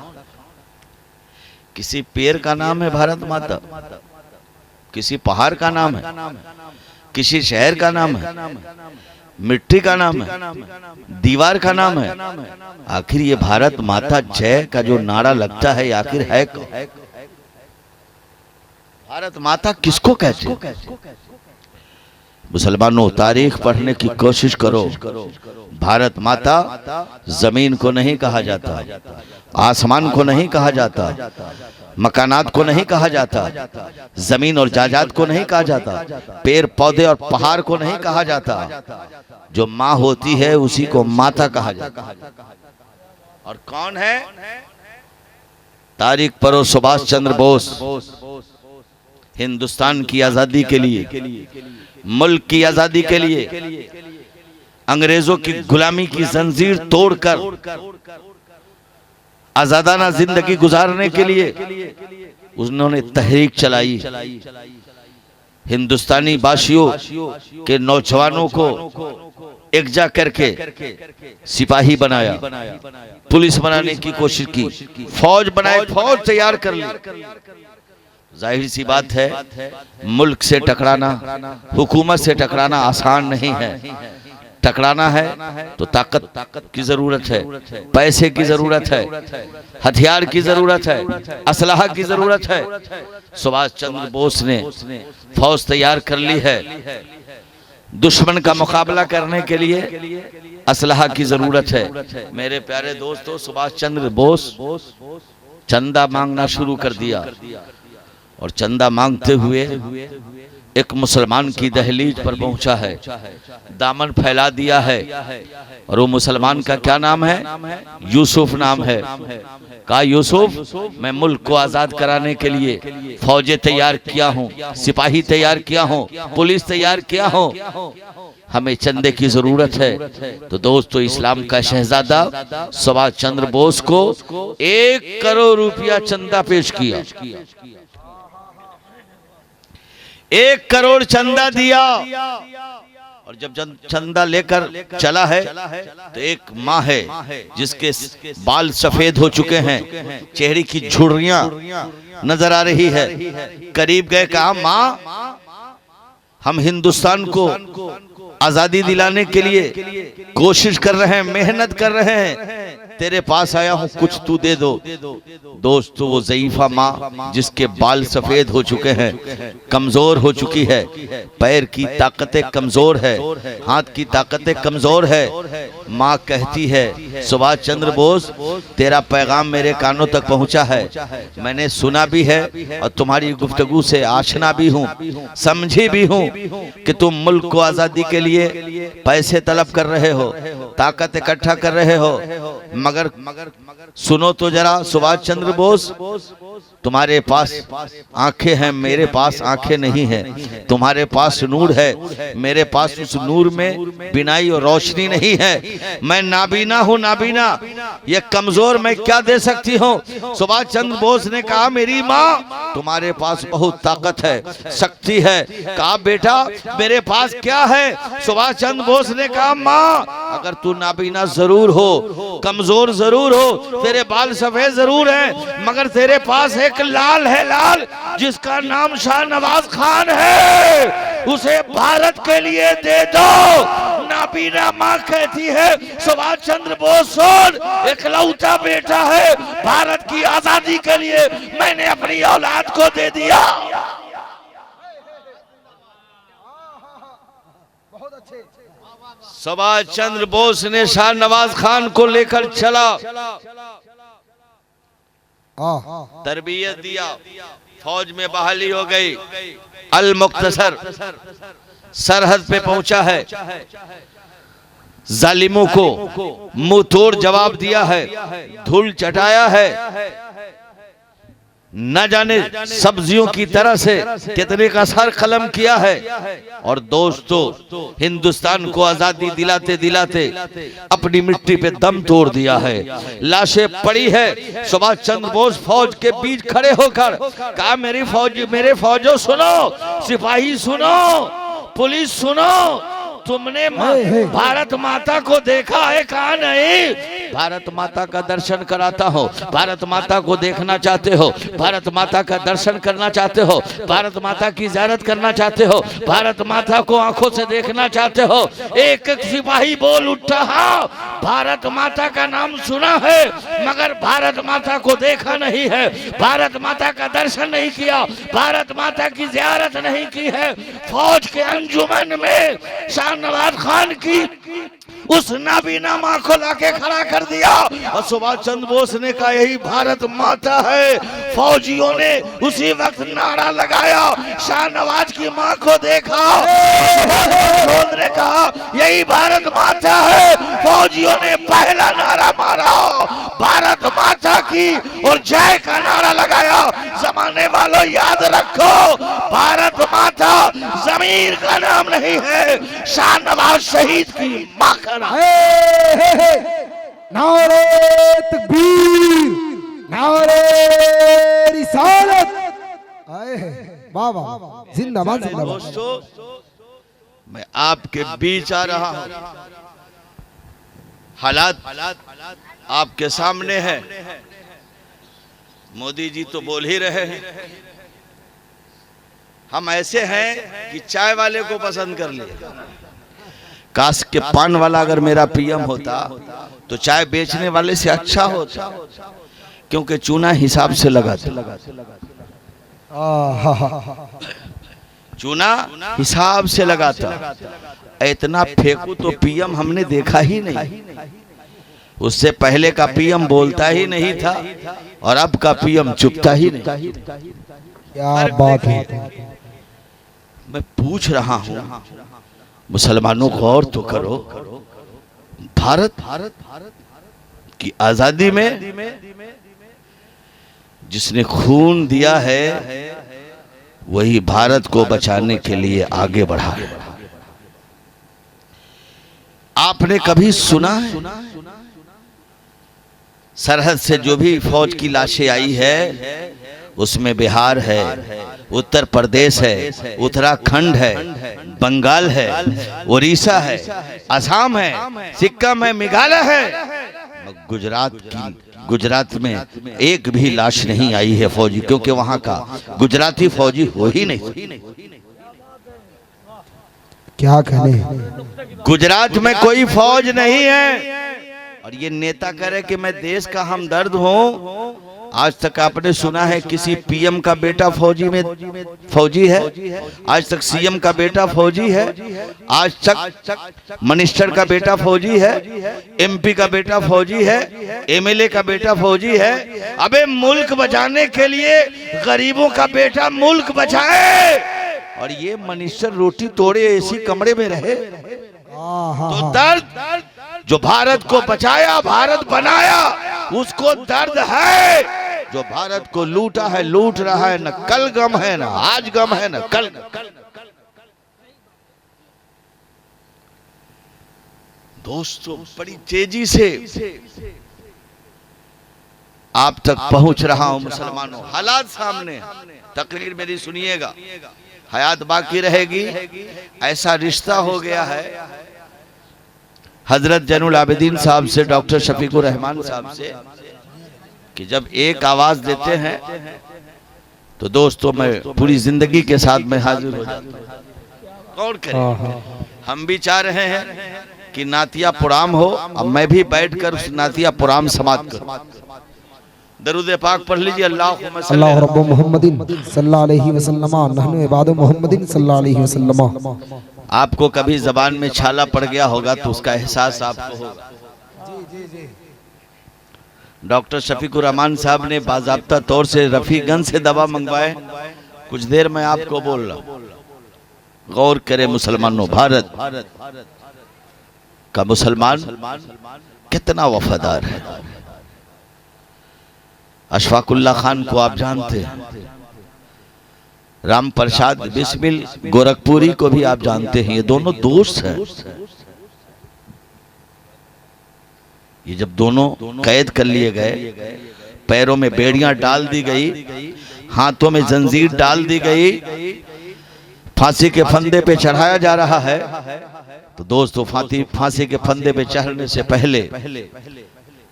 [SPEAKER 1] किसी पेड़ का नाम है भारत माता? किसी पहाड़ का नाम है? किसी शहर का नाम है? मिट्टी का नाम है? दीवार का नाम है? आखिर ये भारत माता जय का जो नारा लगता है, आखिर है कौन? भारत माता किसको कहते हैं? मुसलमानों, तारीख पढ़ने की कोशिश करो। भारत माता जमीन को नहीं कहा जाता, आसमान को नहीं कहा जाता, मकानात को नहीं कहा जाता, जमीन और जायदाद को नहीं कहा जाता, पेड़ पौधे और पहाड़ को नहीं कहा जाता। जो माँ होती है उसी को माता कहा जाता। और कौन है? तारीख पढ़ो। सुभाष चंद्र बोस हिंदुस्तान की आजादी के लिए, मुल्क की आजादी के लिए, अंग्रेजों की गुलामी की जंजीर तोड़कर आजादाना जिंदगी गुजारने के लिए उन्होंने तहरीक चलाई। हिंदुस्तानी वासियों के नौजवानों को एकजा करके सिपाही बनाया, पुलिस बनाने की कोशिश की, फौज बनाए, फौज तैयार कर ली। जाहिर सी बात है, मुल्क से टकराना, हुकूमत से टकराना आसान नहीं है। टकराना है तो ताकत की जरूरत है, पैसे की जरूरत है, हथियार की जरूरत है, असलाह की जरूरत है। सुभाष चंद्र बोस ने फौज तैयार कर ली है। दुश्मन का मुकाबला करने के लिए असलाह की जरूरत है। मेरे प्यारे दोस्तों, सुभाष चंद्र बोस चंदा मांगना शुरू कर दिया और चंदा मांगते हुए एक मुसलमान की दहलीज पर पहुंचा है, दामन फैला दिया है। और वो मुसलमान का क्या नाम है? यूसुफ नाम है। कहा, यूसुफ, मैं मुल्क को आजाद कराने के लिए फौजें तैयार किया हूँ, सिपाही तैयार किया हूँ, पुलिस तैयार किया हूँ, हमें चंदे की जरूरत है। तो दोस्तों, इस्लाम का शहजादा सुभाष चंद्र बोस को 1 करोड़ रुपया चंदा पेश किया। 1 करोड़ चंदा दिया। और जब चंदा लेकर चला है तो एक माँ है जिसके बाल सफेद हो चुके हैं, चेहरे की झुर्रियां नजर आ रही है। करीब गए, कहा, माँ, हम हिंदुस्तान को आजादी दिलाने के लिए कोशिश कर रहे हैं, मेहनत कर रहे हैं, तेरे पास आया हूं, कुछ तू दे दो। दोस्तों, वो ज़ईफा माँ जिसके बाल सफेद हो चुके हैं, कमजोर हो चुकी है, पैर की ताकतें कमजोर है, हाथ की ताकतें कमजोर है, माँ कहती है, सुभाष चंद्र बोस, तेरा पैगाम मेरे कानों तक पहुंचा है, मैंने सुना भी है और तुम्हारी गुफ्तगू से आशना भी हूँ, समझी भी हूँ कि तुम मुल्क को आजादी के लिए पैसे तलब कर रहे हो, ताकत इकट्ठा कर रहे हो, मगर सुनो तो जरा सुभाष चंद्र बोस, तुम्हारे पास आंखें हैं, मेरे पास आंखें नहीं हैं, तुम्हारे पास नूर है, मेरे पास उस नूर में बिनाई और रोशनी नहीं है, मैं नाबीना हूँ, नाबीना, ये कमजोर मैं क्या दे सकती हूँ। सुभाष चंद्र बोस ने कहा, मेरी माँ, तुम्हारे पास बहुत ताकत है, शक्ति है। कहा, बेटा, मेरे पास क्या है? सुभाष चंद्र बोस ने कहा, माँ, अगर तू नाबीना जरूर हो, कमजोर जरूर हो, तेरे बाल सफेद जरूर हैं, मगर तेरे पास एक लाल है, लाल, जिसका नाम शाहनवाज खान है, उसे भारत के लिए दे दो। नाबीना माँ कहती है, सुभाष चंद्र बोस सुन, इकलौता बेटा है, भारत की आजादी के लिए मैंने अपनी औलाद को दे दिया। सुभाष चंद्र बोस ने शाहनवाज खान को लेकर चला, तरबियत दिया, फौज में बहाली हो गई। अल मुख्तसर सरहद पे पहुंचा है, जालिमों को मुंह तोड़ जवाब दिया है, धूल चटाया है, न जाने सब्जियों की तरह से कितने का सर कलम किया है। और दोस्तों, हिंदुस्तान को आजादी दिलाते दिलाते अपनी मिट्टी पे दम तोड़ दिया है, लाशें पड़ी है। सुभाष चंद्र बोस फौज के बीच खड़े होकर कहा, मेरे फौजों सुनो, सिपाही सुनो, पुलिस सुनो, तुमने भारत माता को देखा है? कहा नहीं। भारत माता का दर्शन कराता हो, भारत माता को देखना चाहते हो, भारत माता का दर्शन करना चाहते हो, भारत माता की ज़ियारत करना चाहते हो, भारत माता को आंखों से देखना चाहते हो, एक एक सिपाही बोल उठा, हाँ भारत माता का नाम सुना है मगर भारत माता को देखा नहीं है, भारत माता का दर्शन नहीं किया, भारत माता की ज़ियारत नहीं की है। फौज के अंजुमन में शाहनवाज खान की उस नाबीना माँ को लाके खड़ा कर दिया और सुभाष चंद्र बोस ने कहा यही भारत माता है। फौजियों ने उसी वक्त नारा लगाया, शाहनवाज की माँ को देखा, सुभाष ने कहा यही भारत माता है। फौजियों ने पहला नारा मारा, भारत माता की, और जय का नारा लगाया। जमाने वालों याद रखो, भारत माता जमीर का नाम नहीं है, शाहनवाज शहीद की माँ का नाम।
[SPEAKER 2] नारे तकबीर, नारे रिसालत, वाह वाह, जिंदाबाद जिंदाबाद।
[SPEAKER 1] दोस्तों मैं आपके बीच आ रहा हूं, हालात आपके सामने है। मोदी जी तो बोल ही रहे हैं, हम ऐसे हैं कि चाय वाले को पसंद कर लिए। काश के पान वाला अगर मेरा पीएम होता तो चाय बेचने वाले से अच्छा होता, क्योंकि चूना हिसाब से लगाता, चूना हिसाब से लगाता। इतना फेंकू तो पीएम हमने देखा ही नहीं। उससे पहले का पीएम बोलता ही नहीं था और अब का पीएम चुपता ही नहीं।
[SPEAKER 2] क्या बात है।
[SPEAKER 1] मैं पूछ रहा हूं मुसलमानों को, और तो करो, भारत की आजादी में जिसने खून दिया है वही भारत को बचाने के लिए आगे बढ़ा है। आपने कभी सुना है सरहद से जो भी फौज की लाशें आई है उसमें बिहार है, उत्तर प्रदेश है, उत्तराखंड है, बंगाल है, उड़ीसा है, असम है, सिक्किम है, मेघालय है। गुजरात में एक भी लाश नहीं आई है फौजी, क्योंकि वहां का गुजराती फौजी हो ही नहीं।
[SPEAKER 2] क्या कहने,
[SPEAKER 1] गुजरात में कोई फौज नहीं है। और ये नेता करे कि मैं देश का हमदर्द हूं। आज तक आपने सुना है किसी पीएम का बेटा फौजी है? आज तक सीएम का बेटा फौजी है? आज तक मिनिस्टर का बेटा फौजी है? एमपी का बेटा फौजी है? एमएलए का बेटा फौजी है? अबे मुल्क बचाने के लिए गरीबों का बेटा मुल्क बचाए, और ये मिनिस्टर रोटी तोड़े एसी कमरे में रहे। तो दर्द जो भारत को बचाया, भारत बनाया, उसको दर्द है। जो भारत को लूटा है, लूट रहा है, न कल गम है, न आज गम है, न कल। दोस्तों बड़ी तेजी से आप तक पहुंच रहा हूं मुसलमानों। हालात सामने, तकरीर मेरी सुनिएगा, हयात बाकी रहेगी। ऐसा रिश्ता हो गया है हजरत जैनुल आबिदीन साहब से, डॉक्टर शफीकुर रहमान साहब से, कि जब एक आवाज देते हैं तो दोस्तों मैं पूरी जिंदगी के साथ में हाजिर हो जाता हूं। कौन करे? हम भी चाह रहे हैं कि नातिया पुराम हो, अब मैं भी बैठकर उस नातिया पुराम समाप्त करूं। दरूद पाक पढ़ लीजिए।
[SPEAKER 2] अल्लाह रब्बु मुहम्मदिन सल्लल्लाहु अलैहि वसल्लम नहनु इबादु मुहम्मदिन सल्लल्लाहु अलैहि वसल्लम।
[SPEAKER 1] आपको कभी जबान में छाला पड़ गया होगा तो उसका एहसास आपको होगा। डॉक्टर शफीकुर रहमान साहब ने बाज़ाब्ता तौर से रफीगंज से दवा मंगवाए। कुछ देर में आपको बोल रहा हूं, गौर करे मुसलमानों, भारत का मुसलमान कितना वफादार है। अशफाकुल्ला खान को आप जानते हैं, राम प्रसाद बिस्मिल गोरखपुरी को भी आप जानते हैं। ये दोनों दोस्त हैं। ये जब दोनों कैद कर लिए गए, पैरों में बेड़ियां डाल दी गई, हाथों में जंजीर डाल दी गई, फांसी के फंदे पे चढ़ाया जा रहा है, तो दोस्तों फांसी के फंदे पे चढ़ने से पहले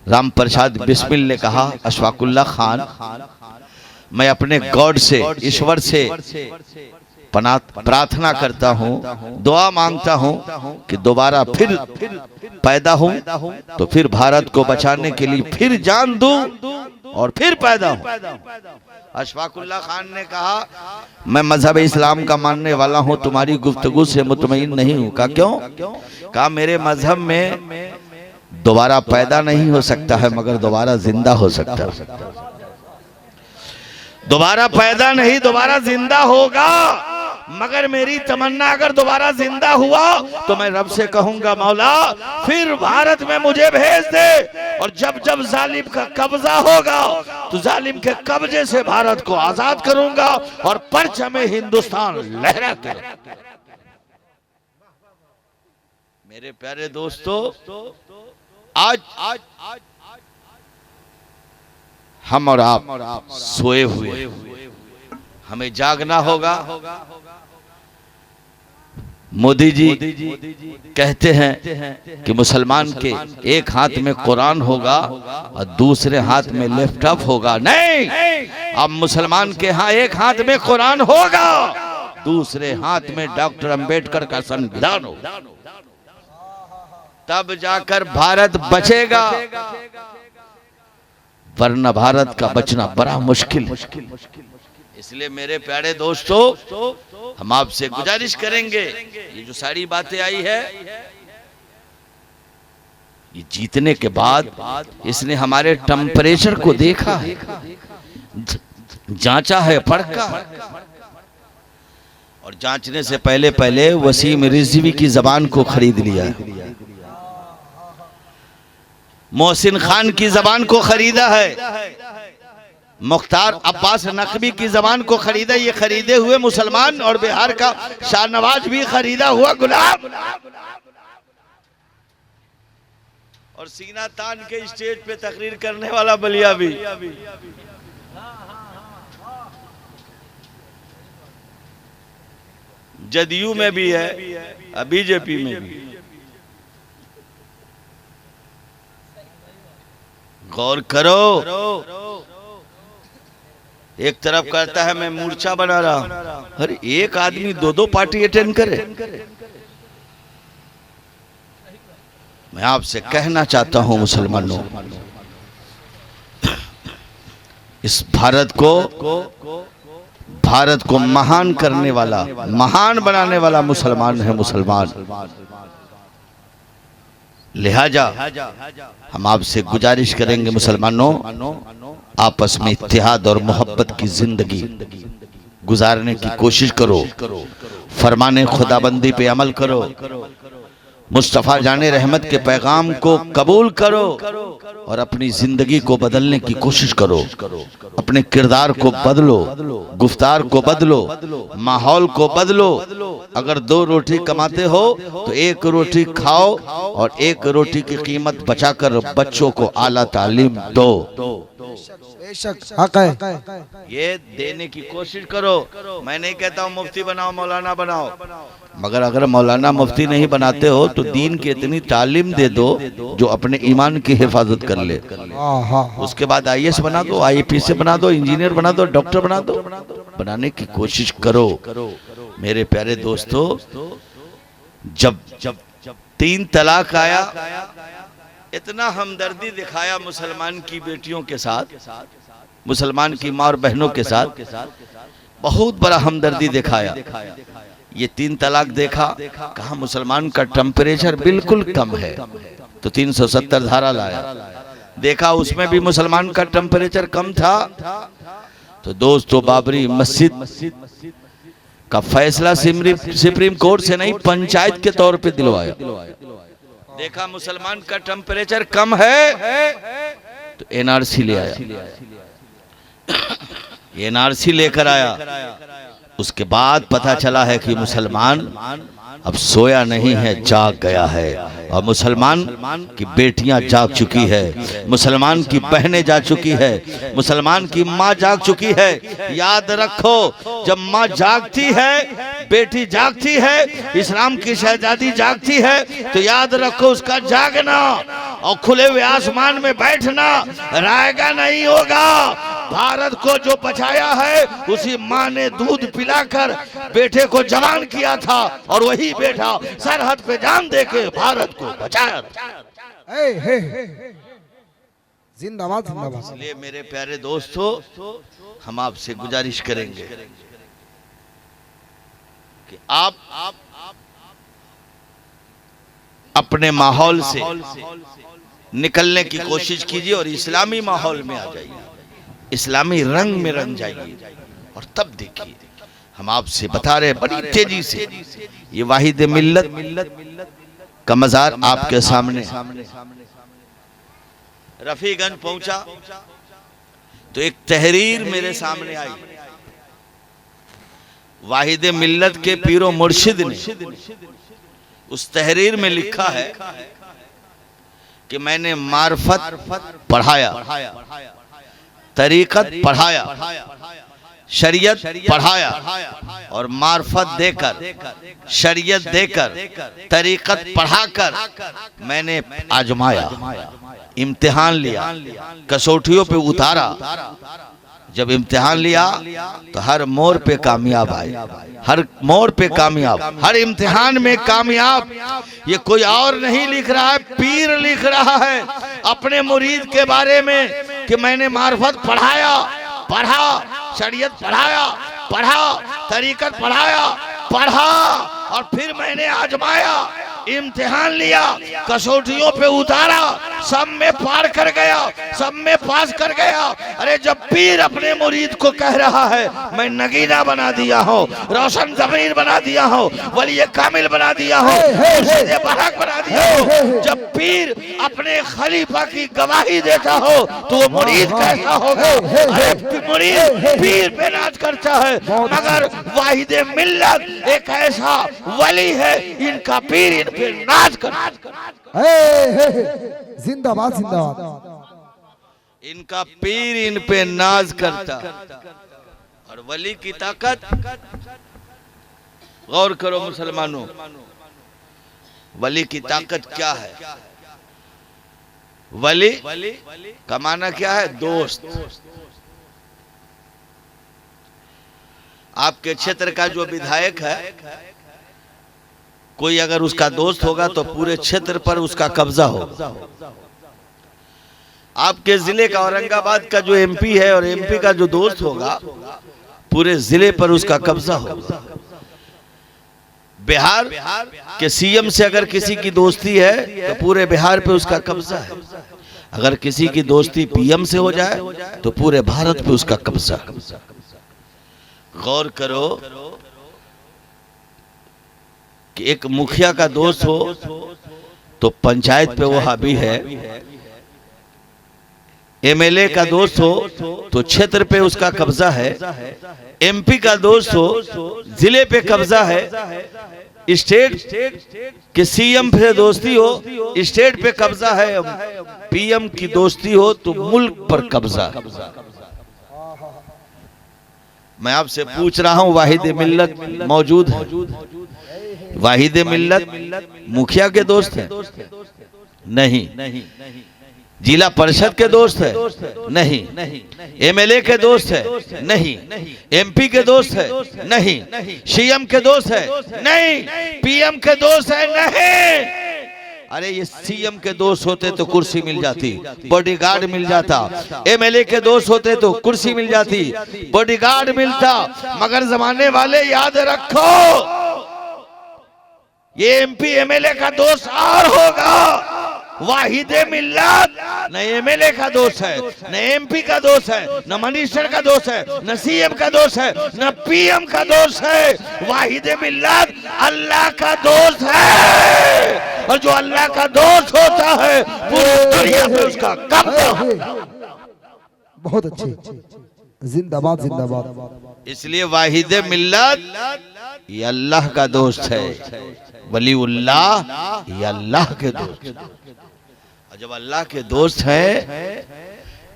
[SPEAKER 1] राम प्रसाद बिस्मिल ने कहा, अशफाकुल्ला खान, मैं अपने गॉड से, ईश्वर से प्रार्थना करता हूँ, दुआ मांगता हूँ कि दोबारा फिर पैदा हूँ तो फिर भारत को बचाने के लिए फिर जान दूं और फिर पैदा हूँ। अशफाकुल्ला खान ने कहा, मैं मजहब इस्लाम का मानने वाला हूँ, तुम्हारी गुफ्तगू से मुतमईन नहीं हूँ। कहा क्यों? कहा मेरे मजहब में दोबारा पैदा नहीं हो सकता है मगर दोबारा जिंदा हो सकता है। दोबारा पैदा नहीं, दोबारा जिंदा होगा, मगर मेरी तमन्ना अगर दोबारा जिंदा हुआ तो मैं रब से कहूंगा, मौला फिर भारत में मुझे भेज दे, और जब जब जालिम का कब्जा होगा तो जालिम के कब्जे से भारत को आजाद करूंगा और परचम हिंदुस्तान लहरा कर। मेरे प्यारे दोस्तों, आज हम और आप सोए हुए, हमें जागना होगा। मोदी जी कहते हैं कि मुसलमान के एक हाथ में कुरान होगा और दूसरे हाथ में लैपटॉप होगा। नहीं, अब मुसलमान के यहाँ एक हाथ में कुरान होगा, दूसरे हाथ में डॉक्टर अंबेडकर का संविधान होगा, तब जाकर भारत बचेगा, वरना भारत का बचना बड़ा मुश्किल। इसलिए मेरे प्यारे दोस्तों, हम आपसे गुजारिश करेंगे, ये जो सारी बातें आई है, ये जीतने के बाद इसने हमारे टेम्परेचर को देखा है, जांचा है, परखा है, और जांचने से पहले पहले वसीम रिजवी की जबान को खरीद लिया, मोहसिन खान की जबान को खरीदा है, मुख्तार अब्बास नकवी की जबान को खरीदा। ये खरीदे हुए मुसलमान, और बिहार का शाहनवाज भी खरीदा हुआ गुलाम, और सीना तान के स्टेज पे तकरीर करने वाला बलिया भी। जदयू में भी है, बीजेपी में भी। गौर करो, एक तरफ कहता है मैं मोर्चा बना रहा हूं, अरे एक आदमी दो दो पार्टी अटेंड करे। मैं आपसे कहना चाहता हूं मुसलमानों, इस भारत को महान करने वाला, महान बनाने वाला मुसलमान है मुसलमान। लिहाजा हम आपसे गुजारिश करेंगे मुसलमानों, आपस में इत्तेहाद और मोहब्बत की जिंदगी गुजारने की कोशिश करो, फरमाने खुदाबंदी पे अमल करो, मुस्तफ़ा जाने रहमत के पैगाम को कबूल करो और अपनी जिंदगी को बदलने की कोशिश करो। अपने किरदार को बदलो, गुफ्तार को बदलो, माहौल को बदलो। अगर दो रोटी कमाते हो तो एक रोटी खाओ और एक रोटी की कीमत बचाकर बच्चों को आला तालीम दो। ये देने की कोशिश करो। मैं नहीं कहता हूँ मुफ्ती बनाओ, मौलाना बनाओ, मगर अगर मौलाना मुफ्ती नहीं बनाते हो तो दीन की इतनी तालीम दे दो जो अपने ईमान की हिफाजत कर ले। उसके बाद IAS बना दो, IPS बना दो, इंजीनियर बना दो, डॉक्टर बना दो, बनाने की कोशिश करो। मेरे प्यारे दोस्तों, जब 3 तलाक आया, इतना हमदर्दी दिखाया मुसलमान की बेटियों के साथ, मुसलमान की माँ और बहनों के साथ, बहुत बड़ा हमदर्दी दिखाया। ये 3 तलाक देखा, कहा मुसलमान का टेम्परेचर बिल्कुल कम है, तो 370 धारा लाया। देखा उसमें भी मुसलमान का टेम्परेचर कम था, तो दोस्तों बाबरी मस्जिद का फैसला सुप्रीम कोर्ट से नहीं, पंचायत के तौर पे दिलवाया। देखा मुसलमान का टेम्परेचर कम है तो NRC ले आया, NRC लेकर आया। उसके बाद पता चला है कि मुसलमान अब सोया नहीं है, जाग गया है, और मुसलमान की बेटियां जाग चुकी है, मुसलमान की बहनें जाग चुकी है, मुसलमान की माँ जाग चुकी है। याद रखो, जब माँ जागती है, बेटी जागती है, इस्लाम की शहजादी जागती है, तो याद रखो उसका जागना और खुले हुए आसमान में बैठना रायगा नहीं होगा। भारत को जो बचाया है उसी माँ ने दूध पिलाकर बेटे को जवान किया था और वही बेटा सरहद पे जान देके भारत को बचाया था।
[SPEAKER 2] जिंदाबाद जिंदाबाद।
[SPEAKER 1] इसलिए मेरे प्यारे दोस्तों, हम आपसे गुजारिश करेंगे कि आप अपने माहौल से निकलने की कोशिश कीजिए और इस्लामी माहौल में आ जाइए, इस्लामी रंग में रंग जाइए और तब देखिए हम आपसे बता रहे बड़ी तेजी से ये वाहिद मिल्लत का मजार आपके सामने। रफीगंज पहुंचा तो एक तहरीर मेरे सामने आई। वाहिद मिल्लत के पीरो मुर्शिद ने उस तहरीर में लिखा है कि मैंने मार्फत पढ़ाया, तरीकत पढ़ाया, शरीयत पढ़ाया और मार्फत देकर, शरीयत देकर, तरीकत पढ़ाकर मैंने आजमाया, इम्तिहान लिया, कसौटियों पे उतारा। जब इम्तिहान लिया तो हर मोड़ पे कामयाब आए, हर मोड़ पे कामयाब, हर इम्तिहान में कामयाब। ये कोई और नहीं लिख रहा है, पीर लिख रहा है अपने मुरीद के बारे में कि मैंने मार्फत पढ़ाया, पढ़ा, शरीयत पढ़ाया, पढ़ा, तरीकत पढ़ाया, पढ़ा और फिर मैंने आजमाया, इम्तिहान लिया, कसौटियों पे उतारा, सब में पार कर गया, सब में पास कर गया। अरे जब पीर अपने मुरीद को कह रहा है मैं नगीना बना दिया हूँ, रोशन ज़मीर बना दिया हूँ, वली कामिल बना दिया हूँ, मुर्शिद बरहक बना दिया हूँ, जब पीर अपने खलीफा की गवाही देता हो तो वो मुरीद कैसा होगा? अरे मुरीद पीर पे नाज करता है, मगर वाहिद मिल्लत एक ऐसा वली है इनका पीर इन पे नाज कर।
[SPEAKER 2] जिंदाबाद जिंदाबाद।
[SPEAKER 1] इनका पीर इन पे नाज करता। और वली की ताकत, गौर करो मुसलमानों, वली की ताकत क्या है? वली का माना क्या है? दोस्त। आपके क्षेत्र का जो विधायक है कोई अगर उसका दोस्त होगा तो पूरे क्षेत्र पर उसका कब्जा होगा। आपके जिले का औरंगाबाद का जो एमपी है और एमपी का जो दोस्त होगा पूरे जिले पर उसका कब्जा होगा। बिहार के सीएम से अगर किसी की दोस्ती है तो पूरे बिहार पे उसका कब्जा है। अगर किसी की दोस्ती पीएम से हो जाए तो पूरे भारत पे उसका कब्जा। गौर करो कि एक मुखिया का दोस्त हो तो पंचायत पे वो हावी है, एमएलए का दोस्त हो तो क्षेत्र पे उसका कब्जा है, एमपी का दोस्त हो जिले पे कब्जा है, स्टेट के सीएम से दोस्ती हो स्टेट पे कब्जा है, पीएम की दोस्ती हो तो मुल्क पर कब्जा। मैं आपसे पूछ रहा हूं, वाहिद मिल्लत मौजूद है? वाहिद मिल्लत मुखिया के दोस्त है? नहीं। जिला परिषद के दोस्त है? नहीं। एमएलए के दोस्त है? नहीं। एमपी के दोस्त है? नहीं। सीएम के दोस्त है? नहीं। पीएम के दोस्त है? नहीं। अरे ये सीएम के दोस्त होते तो कुर्सी मिल जाती, बॉडीगार्ड मिल जाता, एमएलए के दोस्त होते तो कुर्सी मिल जाती, बॉडीगार्ड मिलता। मगर जमाने वाले याद रखो, ये एमपी एमएलए का दोस्त और होगा। वाहिद मिल्लत न एमएलए का दोस्त है, न एमपी का दोस्त है, न मिनिस्टर का दोस्त है, न सीएम का दोस्त है, न पीएम का दोस्त है। वाहिद मिल्लत अल्लाह का दोस्त है और जो अल्लाह का दोस्त होता है पूरी दुनिया पे उसका कब्जा।
[SPEAKER 2] बहुत अच्छे, जिंदाबाद जिंदाबाद।
[SPEAKER 1] इसलिए वाहिद मिल्लत ये अल्लाह का दोस्त है, वलीउल्लाह ये अल्लाह के दोस्त। और जब अल्लाह के दोस्त हैं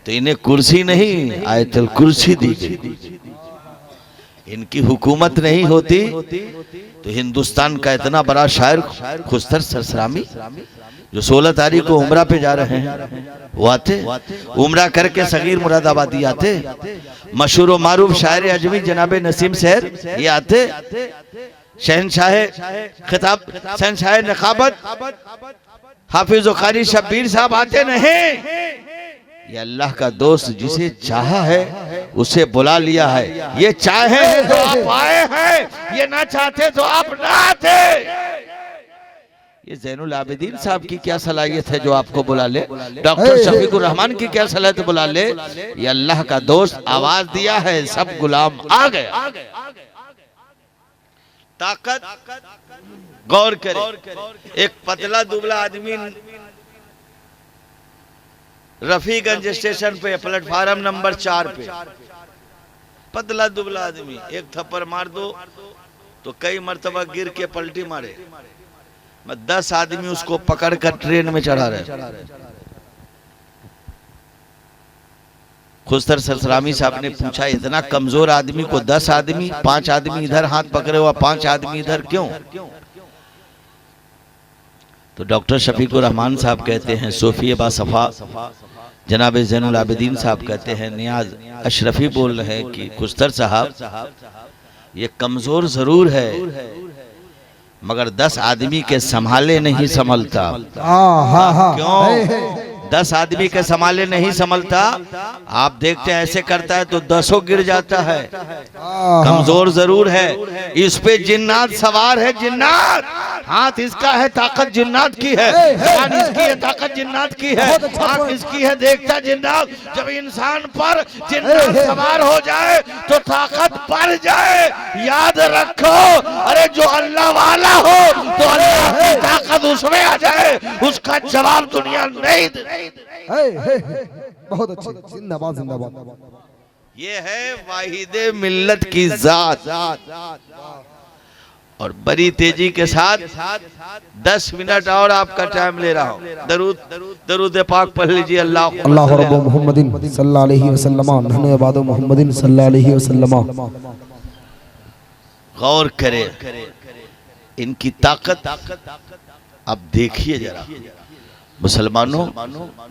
[SPEAKER 1] तो इन्हें कुर्सी नहीं आयतुल कुर्सी दी गई। इनकी हुकूमत नहीं होती तो हिंदुस्तान का इतना बड़ा शायर खुस्तर सरसरामी जो 16 तारीख को उमरा पे जा रहे हैं वो आते, उमरा करके सगीर मुरादाबादी आते, मशहूर मारूफ शायर अजमी जनाबे नसीम शहर ये आते, शहनशाह खिताब शहनशाह नकाबत हाफिज कारी शब्बीर साहब आते नहीं। ये अल्लाह का दोस्त जिसे चाहा है उसे बुला लिया है। ये चाहे हैं तो आप आए हैं, ये ना चाहते तो आप ना आते। ये ज़ैनुल आबिदीन साहब की क्या सलाहियत है जो आपको बुला ले, डॉक्टर शफीकुर रहमान की क्या सलाहियत बुला ले। ये अल्लाह का दोस्त आवाज दिया है, सब गुलाम आ गया। ताकत गौर करे, एक पतला दुबला आदमी रफीगंज स्टेशन पे प्लेटफार्म नंबर 4 पे, पतला दुबला आदमी, एक थप्पड़ मार दो तो कई मर्तबा गिर के पलटी मारे। मैं 10 आदमी उसको पकड़ कर ट्रेन में चढ़ा रहे। खुस्तर सरसरामी साहब ने पूछा, इतना कमजोर आदमी को 10 आदमी, 5 आदमी इधर हाथ पकड़े हुआ, 5 आदमी इधर क्यों? तो डॉक्टर शफीकुर रहमान साहब कहते हैं, सूफी बासफा जनाब ज़ैनुल आबिदीन साहब कहते हैं, नियाज अशरफी बोल रहे हैं कि खुस्तर साहब ये कमजोर जरूर है मगर 10 आदमी के संभाले नहीं संभलता। क्यों? 10 आदमी के संभाले नहीं संभलता। आप देखते हैं ऐसे करता है तो 10 गिर जाता है। कमजोर जरूर है, इस पे जिन्नात सवार है। जिन्नात, हाथ इसका है, ताकत जिन्नात की है, जान इसकी है, ताकत जिन्नात की है, आंख इसकी है, देखता जिन्नात। जब इंसान पर जिन्नात सवार हो जाए तो ताकत बढ़ जाए। याद रखो, अरे जो अल्लाह वाला हो तो अल्लाह की ताकत उसमें आ जाए, उसका जवाब दुनिया नहीं दे।
[SPEAKER 2] बहुत अच्छे, जिंदाबाद जिंदाबाद।
[SPEAKER 1] ये है वाहिदे मिल्लत की जात। और बड़ी तेजी के साथ 10 मिनट और आपका टाइम ले रहा हूँ। दरूद पाक पढ़ लीजिए।
[SPEAKER 2] अल्लाह रब्बु मुहम्मदिन सल्लल्लाहु अलैहि वसल्लम नहनु इबादु मुहम्मदिन सल्लल्लाहु अलैहि वसल्लम।
[SPEAKER 1] गौर करे इनकी ताकत, अब देखिए जरा मुसलमानों,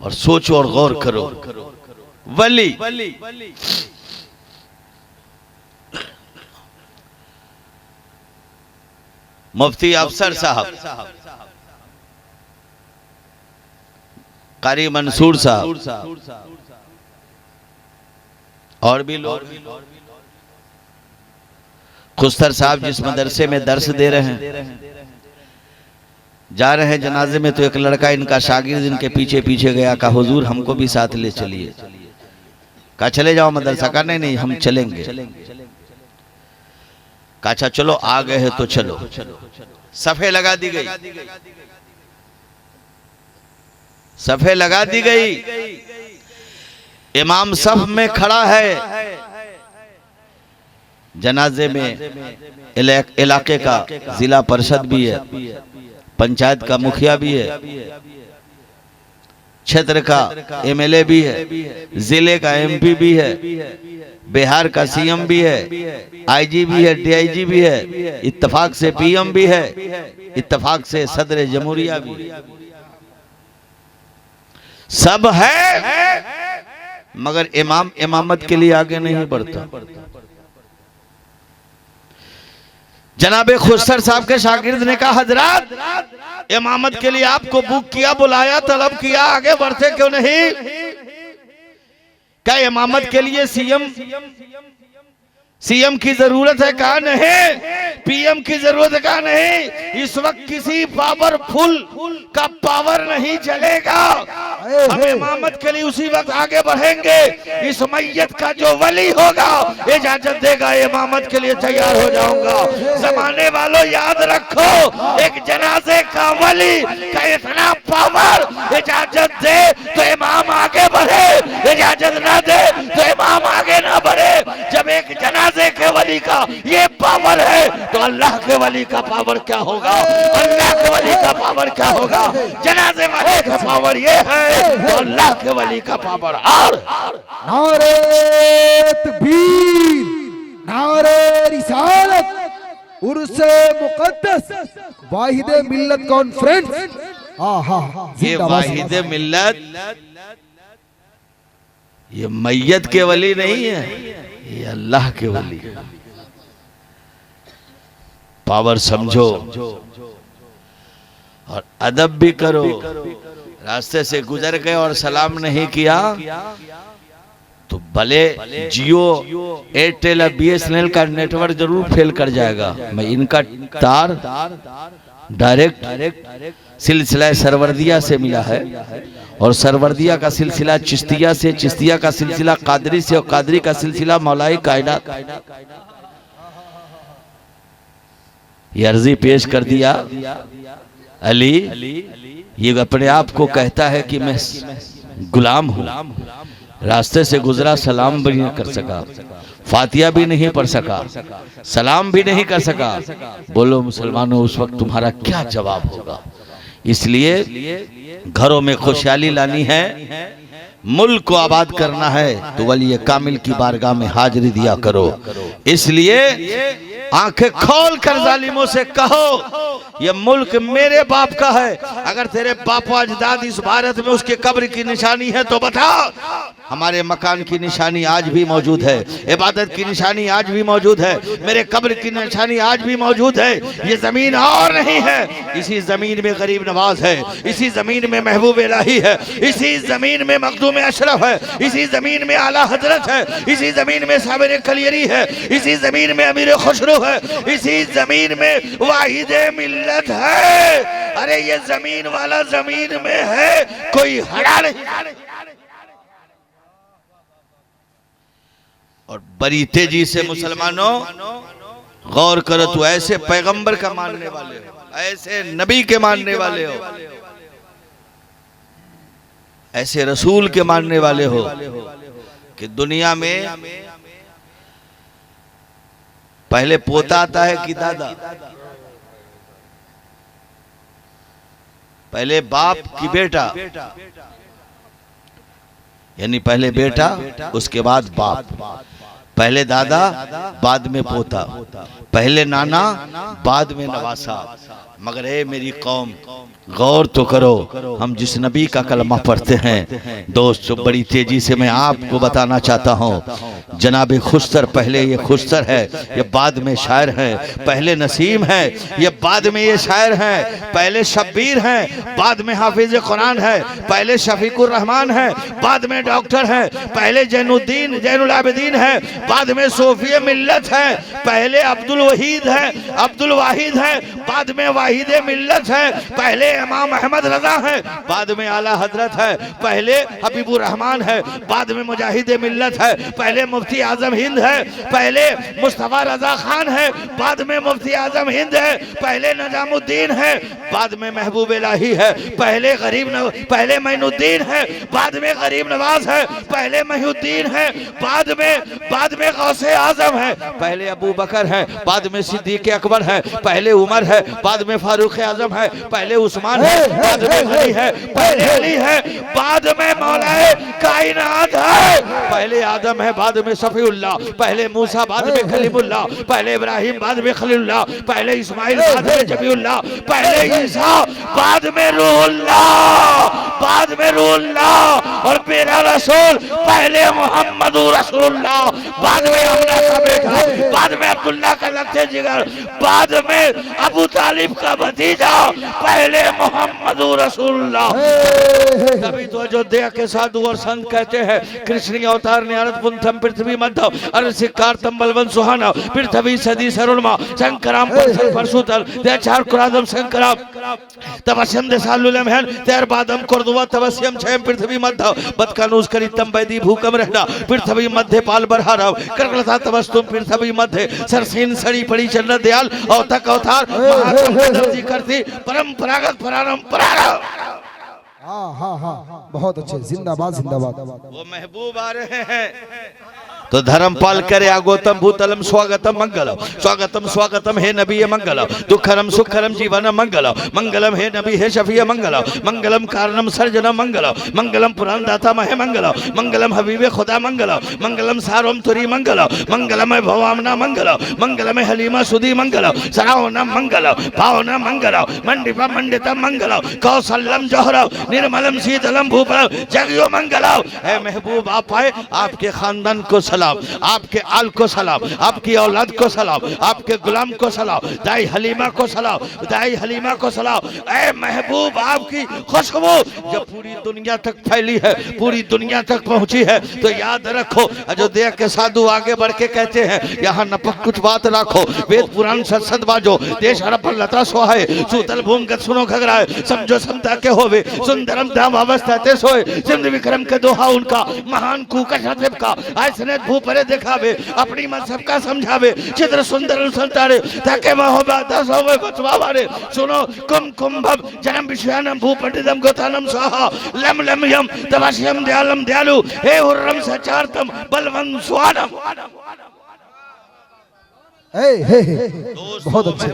[SPEAKER 1] और सोचो और गौर करो। वली मुफ्ती अफसर साहब, कारी मंसूर साहब और भी लोग, खुस्तर साहब जिस मदरसे में दर्स दे रहे हैं, जा रहे हैं जनाजे में तो एक लड़का इनका शागिर्द इनके पीछे पीछे गया। कहा हुजूर हमको भी साथ ले चलिए। कहा चले जाओ मदरसा। का नहीं हम चलेंगे। कहा अच्छा चलो, आ गए हैं तो चलो। सफे लगा दी गई, सफे लगा दी गई। इमाम सफ में खड़ा है। जनाजे में इलाके का जिला परिषद भी है, पंचायत का मुखिया भी है, क्षेत्र का एमएलए भी है, जिले का एमपी भी है, बिहार का सीएम भी है, आईजी भी है, डीआईजी भी है, इत्तेफाक से पीएम भी है, इत्तेफाक से सदर जमहूरिया भी, सब है मगर इमाम इमामत के लिए आगे नहीं बढ़ता। जनाबे खुस्तर साहब के शागिर्द ने कहा, हजरात इमामत के लिए आपको बुक किया, बुलाया, तलब किया, आगे बढ़ते क्यों नहीं? क्या इमामत के लिए सीएम की जरूरत है? कहा नहीं। पीएम की जरूरत है? कहा नहीं। इस वक्त किसी पावरफुल का पावर नहीं चलेगा। हम इमामत के लिए उसी वक्त आगे बढ़ेंगे इस मैयत का जो वली होगा इजाजत देगा, इमामत के लिए तैयार हो जाऊंगा। जमाने वालों याद रखो, एक जनाजे का वली का इतना पावर, इजाजत दे तो इमाम आगे बढ़े, इजाजत ना दे तो इमाम आगे ना बढ़े। जब एक जनाजे के वली का ये पावर है तो अल्लाह के वली का पावर क्या होगा? अल्लाह के वली का पावर क्या होगा? जनाजे वाले का पावर ये है तो अल्लाह के वली का पावर। और
[SPEAKER 2] नारे तकबीर, नारे रिसालत उर्से मुकद्दस वाहिदे मिल्लत कॉन्फ्रेंस।
[SPEAKER 1] ये वाहिदे मिल्लत ये मैयत के वली नहीं है, ये अल्लाह के वली। पावर समझो और अदब भी करो। रास्ते से गुजर गए और सलाम नहीं किया तो भले जियो एयरटेल और बीएसएनएल का नेटवर्क जरूर फेल कर जाएगा। मैं इनका तार डायरेक्ट सिलसिला सरवर्दिया से मिला है और सरवर्दिया का सिलसिला चिश्तिया से, चिश्तिया का सिलसिला कादरी से और कादरी का सिलसिला मौलाई कायनात। ये अर्जी पेश कर दिया। अली ये अपने आप को कहता है कि मैं गुलाम हूं, रास्ते से गुजरा, सलाम भी नहीं कर सका, फातिया भी नहीं पढ़ सका, सलाम भी नहीं कर सका। बोलो मुसलमानों, उस वक्त तुम्हारा क्या जवाब होगा? इसलिए घरों में खुशहाली लानी है, मुल्क को आबाद करना है तो वली कामिल की बारगाह में हाजिरी दिया करो। इसलिए आंखें खोल कर जालिमों से कहो ये मुल्क मेरे बाप का है। अगर तेरे बाप अजदाद इस भारत में उसके कब्र की निशानी है तो बता। हमारे मकान की निशानी आज भी मौजूद है, इबादत की निशानी आज भी मौजूद है, मेरे कब्र की निशानी आज भी मौजूद है। ये जमीन और नहीं है, इसी जमीन में गरीब नवाज है, इसी जमीन में महबूब इलाही है, इसी जमीन में मखदूम अशरफ है, इसी जमीन में आला हजरत है, इसी जमीन में साबिर कलियरी है, इसी जमीन में अमीर खुशरू है, इसी जमीन में वाहिदे मिल्लत है। अरे ये जमीन वाला जमीन में है, कोई हड़ा नहीं। और बड़ी तेजी से मुसलमानों गौर करो, तो ऐसे पैगंबर का मानने वाले हो, ऐसे नबी के मानने वाले हो, ऐसे रसूल के मानने वाले हो कि दुनिया में पहले पोता आता है कि दादा? पहले बाप की बेटा, यानी पहले बेटा उसके बाद बाप, पहले दादा बाद में पोता, पहले नाना बाद में नवासा। मगर ए मेरी कौम, गौर तो करो, हम जिस नबी का कलमा पढ़ते हैं दोस्तों, बड़ी तेजी से मैं आपको बताना चाहता हूँ। जनाब खुशतर, पहले ये खुशतर है, ये बाद में शायर है। पहले नसीम है, ये बाद में ये शायर है। पहले शब्बीर है, बाद में हाफिज कुरान है। पहले शफीकुर रहमान है, बाद में डॉक्टर है। पहले जैनुद्दीन जैनुल आबिदीन है, बाद में सोफिया मिल्लत है। पहले अब्दुल वहीद है, अब्दुल वाहिद है, बाद में वाहिदे मिल्लत है। पहले इमाम अहमद रजा है, बाद में आला हजरत है। पहले हबीबुर रहमान है, बाद में मुजाहिद मिल्लत है। पहले मुफ्ती आजम हिंद है, पहले मुस्तफा रजा खान है, बाद में मुफ्ती आजम हिंद है। पहले नजामुद्दीन है, बाद में महबूब इलाही है। पहले मैनुद्दीन है, बाद में गरीब नवाज है। पहले महीउद्दीन है, बाद में गौसे आजम है। पहले अबू बकर है, बाद में सिद्दीक अकबर है। पहले उमर है, बाद में फारूक आजम है। पहले उस्मान है, बाद में अली है। पहले अली है, बाद में मौलाए कायनात है। पहले आदम है, बाद में सफीउल्लाह। पहले मूसा, बाद में कलीमुल्लाह। पहले इब्राहिम, बाद में खलीलुल्लाह। पहले इस्माइल, बाद में जबीउल्लाह। पहले ईसा, बाद में रूहुल्लाह, बाद में रूहुल्लाह। और मेरा रसूल पहले मोहम्मद रसूलुल्लाह, बाद में अम्ना का बेटा, बाद में अब्दुल्लाह का लक्ष्य जिगर, बाद में अबू तालिब का भतीजा, पहले मोहम्मद रसूलुल्लाह। तभी तो अयोध्या के साधु और संत कहते हैं कृष्ण अवतार न्यारद पुंथम पृथ्वी मध्य अरसिकार तंबलवन सुहाना पृथ्वी सदी सरुणमा शंकराम परसुतल देचार कुरादम शंकराम तवस्यम देसालुलम है तेर बादम कुर्दुवा तवस्यम छयम पृथ्वी मध्य बदकानूस करितम वैदी भूकम रहना पृथ्वी मध्य पाल बरहारव करकलता तवस्तुम पृथ्वी मध्य सरसीन सड़ी पड़ी चंद्र दयाल अवतक अवतार महात्मा करती परंपरागत परंपरा।
[SPEAKER 2] हाँ, बहुत अच्छे, जिंदाबाद जिंदाबाद।
[SPEAKER 1] वो महबूब आ रहे हैं, तो धर्मपाल करे आगोतम भूतलम स्वागतम मंगलम स्वागतम स्वागतम हे नबी मंगलम दुखरम सुखरम जीवन मंगलम मंगलम हे नबी हे शफी मंगलम मंगलम कारणम सर्जनम मंगलम मंगलम पुराण दाता महे मंगलम मंगलम हबीबे खुदा मंगलम मंगलम सारोम तुरी मंगलम मंगलम भवामना मंगलम मंगलम हलीमा सुधी मंगलम सरावनम मंगलम भावनम मंगलम मंडिपा मंडितम मंगलम कौशल्यम जोहरम निर्मलम शीतलम भूपलम जगयो मंगलम। हे महबूब आप आए, आपके खानदान को सलाम, आपके आल को सलाम, आपकी औलाद को सलाम, आपके गुलाम को सलाम, दाई हलीमा को सलाम, दाई हलीमा को सलाम। ऐ महबूब आपकी खुशबू जब पूरी दुनिया तक फैली है, पूरी दुनिया तक पहुंची है, तो याद रखो अयोध्या के साधु आगे बढ़ के कहते हैं यहाँ नपक कुछ बात रखो, वेद पुराण सत्सद बाजो, देश हरप लता सोहाए, सूतल भूम गत सुनो घगराए, समझो समता के होवे, सुंदरम धाम अवस्था ते सोए, सिंध विक्रम के दोहा उनका, महान कुकश हथिब का, ऐसने भूपरे दिखावे, अपनी मजहब का समझावे, चित्र सुंदर संतारे, ताके महोबा दस होवे बचवावारे, सुनो कुम कुंभम जन्म विश्वानम भूपंडितम गोतानम स्वाहा, लम लम यम तवास्यम दयालम दयालु, हे हुर्रम सचारतम बलवंत स्वानम।
[SPEAKER 2] बहुत अच्छे।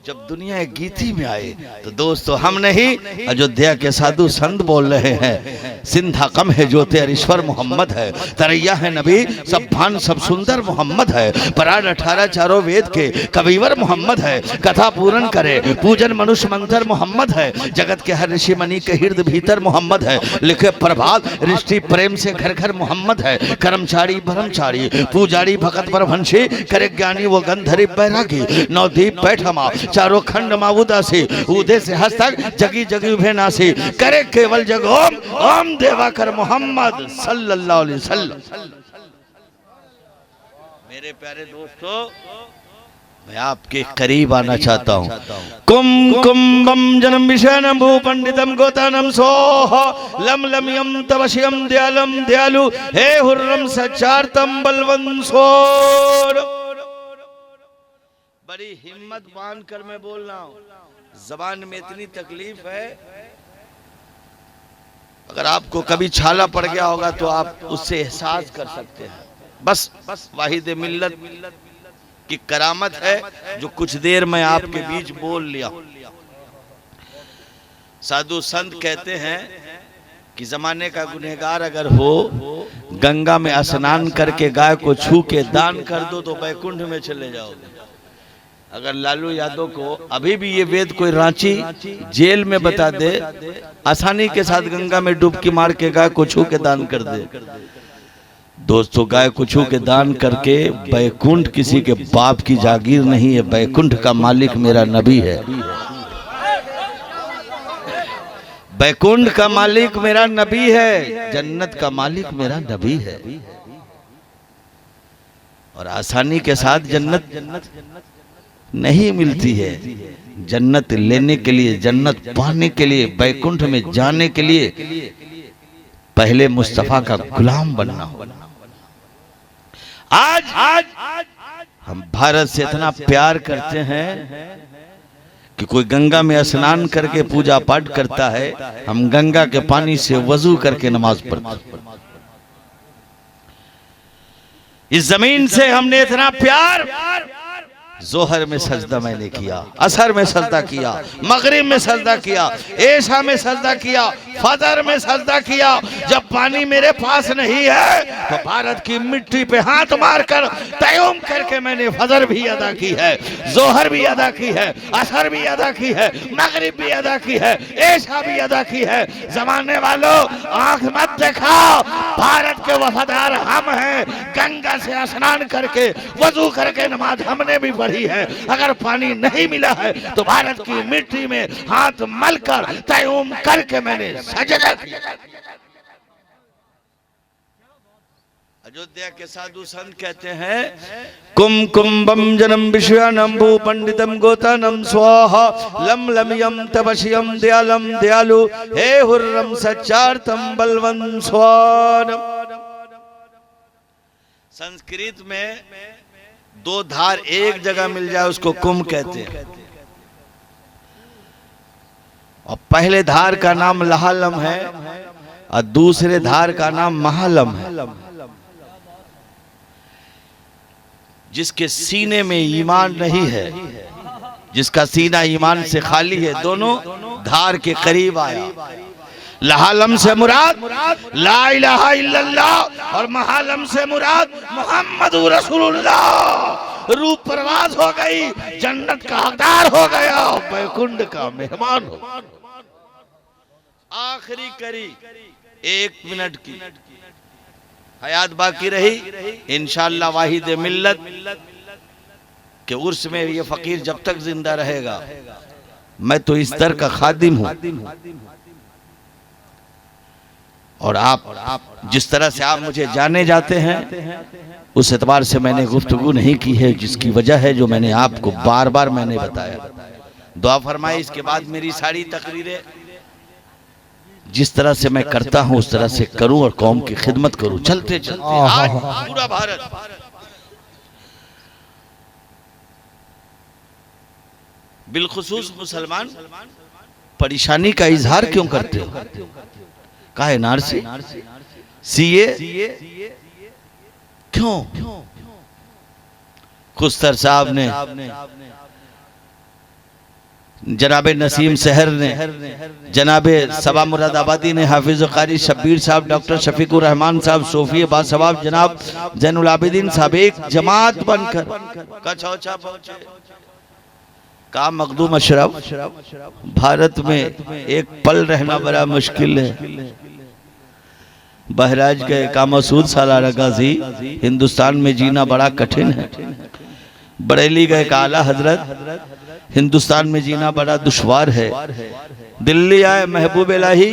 [SPEAKER 1] जब दुनिया गीति में आए तो दोस्तों हम नहीं, अयोध्या के साधु संत बोल रहे हैं, सिंधा कम है जो तेर ईश्वर मोहम्मद है, तरैया है नबी सब भान सब सुंदर मोहम्मद है, पराड 18 चारों वेद के कविवर मोहम्मद है, कथा पूरन करे पूजन मनुष्य मंत्र मोहम्मद है, जगत के हर ऋषि मणि के हृदय भीतर मोहम्मद है, लिखे प्रभात रिष्टि प्रेम से घर घर मोहम्मद है, कर्मचारी ब्रह्मचारी पूजारी भगत परभंशी करे ज्ञानी वो गंधरी बैरागी, नवदीप बैठमा चारों खंड माउदासी, उदय से हस्त तक जगी जगी भेनासी, करे केवल जग ओम ओम देवाकर मोहम्मद सल्लल्लाहु अलैहि वसल्लम। मेरे प्यारे दोस्तों मैं आपके करीब आना चाहता हूँ। कुम कुंभम जन्म विषयनम भूपंडितम गोतानम सोह लम लम यम तवश्यम दयालम दयालु, हे हुर्रम सचारतम बलवंत सोर। बड़ी हिम्मत बांध कर मैं बोल रहा हूँ, जबान में इतनी तकलीफ है, अगर आपको कभी छाला पड़ गया होगा तो आप उससे एहसास कर सकते हैं। बस वाहिद मिल्लत की करामत है जो कुछ देर में आपके बीच बोल लिया। साधु संत कहते हैं कि जमाने का गुनहगार अगर हो, गंगा में स्नान करके गाय को छू के दान कर दो तो बैकुंठ में चले जाओगे। अगर लालू यादव को अभी भी ये वेद कोई रांची जेल में बता दे, आसानी के साथ गंगा में डुबकी मार के गाय को छू के दान कर दे। दोस्तों गाय को छू के दान करके बैकुंठ किसी के बाप की जागीर नहीं है, बैकुंठ का मालिक मेरा नबी है। बैकुंठ का मालिक मेरा नबी है, जन्नत का मालिक मेरा नबी है। और आसानी के साथ जन्नत नहीं मिलती है। जन्नत लेने के लिए, जन्नत पाने के लिए, बैकुंठ में जाने के लिए पहले मुस्तफा का गुलाम बनना होगा। आज हम भारत से इतना प्यार करते हैं कि कोई गंगा में स्नान करके पूजा पाठ करता है, हम गंगा के पानी से वजू करके नमाज पढ़ते। इस जमीन से हमने इतना प्यार, जोहर में सजदा मैंने किया, असर में सजदा किया, मगरिब में सजदा किया, ऐशा में सजदा किया, फजर में सजदा किया। जब पानी मेरे पास नहीं है तो भारत की मिट्टी पे हाथ मारकर तयम्मुम करके मैंने फजर भी अदा की है, जोहर भी अदा की है, असर भी अदा की है, मगरिब भी अदा की है, ऐशा भी अदा की है। जमाने वालों आंख मत दिखाओ, भारत के वफादार हम हैं। गंगा से स्नान करके वजू करके नमाज हमने भी पढ़ी है। अगर पानी नहीं मिला है तो भारत की मिट्टी में हाथ मलकर तयम्मुम करके मैंने सजदा किया। अयोध्या के साधु संत कहते हैं कुम कुंभम जन्म विश्वानम भूपंडितम गोतानम स्वाहा लम लम यम तवश्यम दयालम दयालु, हे हुर्रम सचारतम बलवंत स्वानम। संस्कृत में दो धार एक जगह मिल जाए उसको कुंभ कहते हैं, और पहले धार का नाम लहालम है और दूसरे धार का नाम महालम है। जिसके सीने में ईमान नहीं है, जिसका सीना ईमान से खाली है, दोनों धार के करीब आया। लहालम से मुराद ला इलाहा इल्लल्लाह और महालम से मुराद मुहम्मदुर रसूलुल्लाह। रूह परवाज हो गई, जन्नत का हकदार हो गया, बैकुंठ का मेहमान हो। आखिरी करी 1 मिनट की हयात बाकी रही, इंशाअल्लाह वाहिद मिल्लत के उर्स में ये फकीर जब तक जिंदा रहेगा, मैं तो इस दर का खादिम हूं। और आप जिस तरह से आप मुझे जाने जाते हैं, उस एतबार से मैंने गुफ्तगू नहीं की है, जिसकी वजह है जो मैंने आपको बार बार मैंने बताया। दुआ फरमाए इसके बाद मेरी सारी तकरीरें जिस तरह से मैं करता हूं उस तरह से करूं और कौम की खिदमत करूं। चलते चलते आज पूरा भारत बिलखुसूस मुसलमान परेशानी का इजहार क्यों करते हो? काहे नारसी सीए क्यों? खुस्तर साहब ने, जनाबे नसीम सहर ने, जनाबे सबा मुरादाबादी ने, हाफिज कारी शब्बीर साहब, डॉक्टर शफीकुर रहमान साहब, सोफी बासवाब जनाब जैनुल आबिदीन साहब एक जमात बनकर कचौचा पहुंचे। का मखदूम अशरफ, भारत में एक पल रहना बड़ा मुश्किल है। बहराज गए का मसूद सालारा गाजी, हिंदुस्तान में जीना बड़ा कठिन है। बरेली गए का आला हजरत, हिंदुस्तान में जीना बड़ा दुश्वार है। दिल्ली आए महबूब इलाही,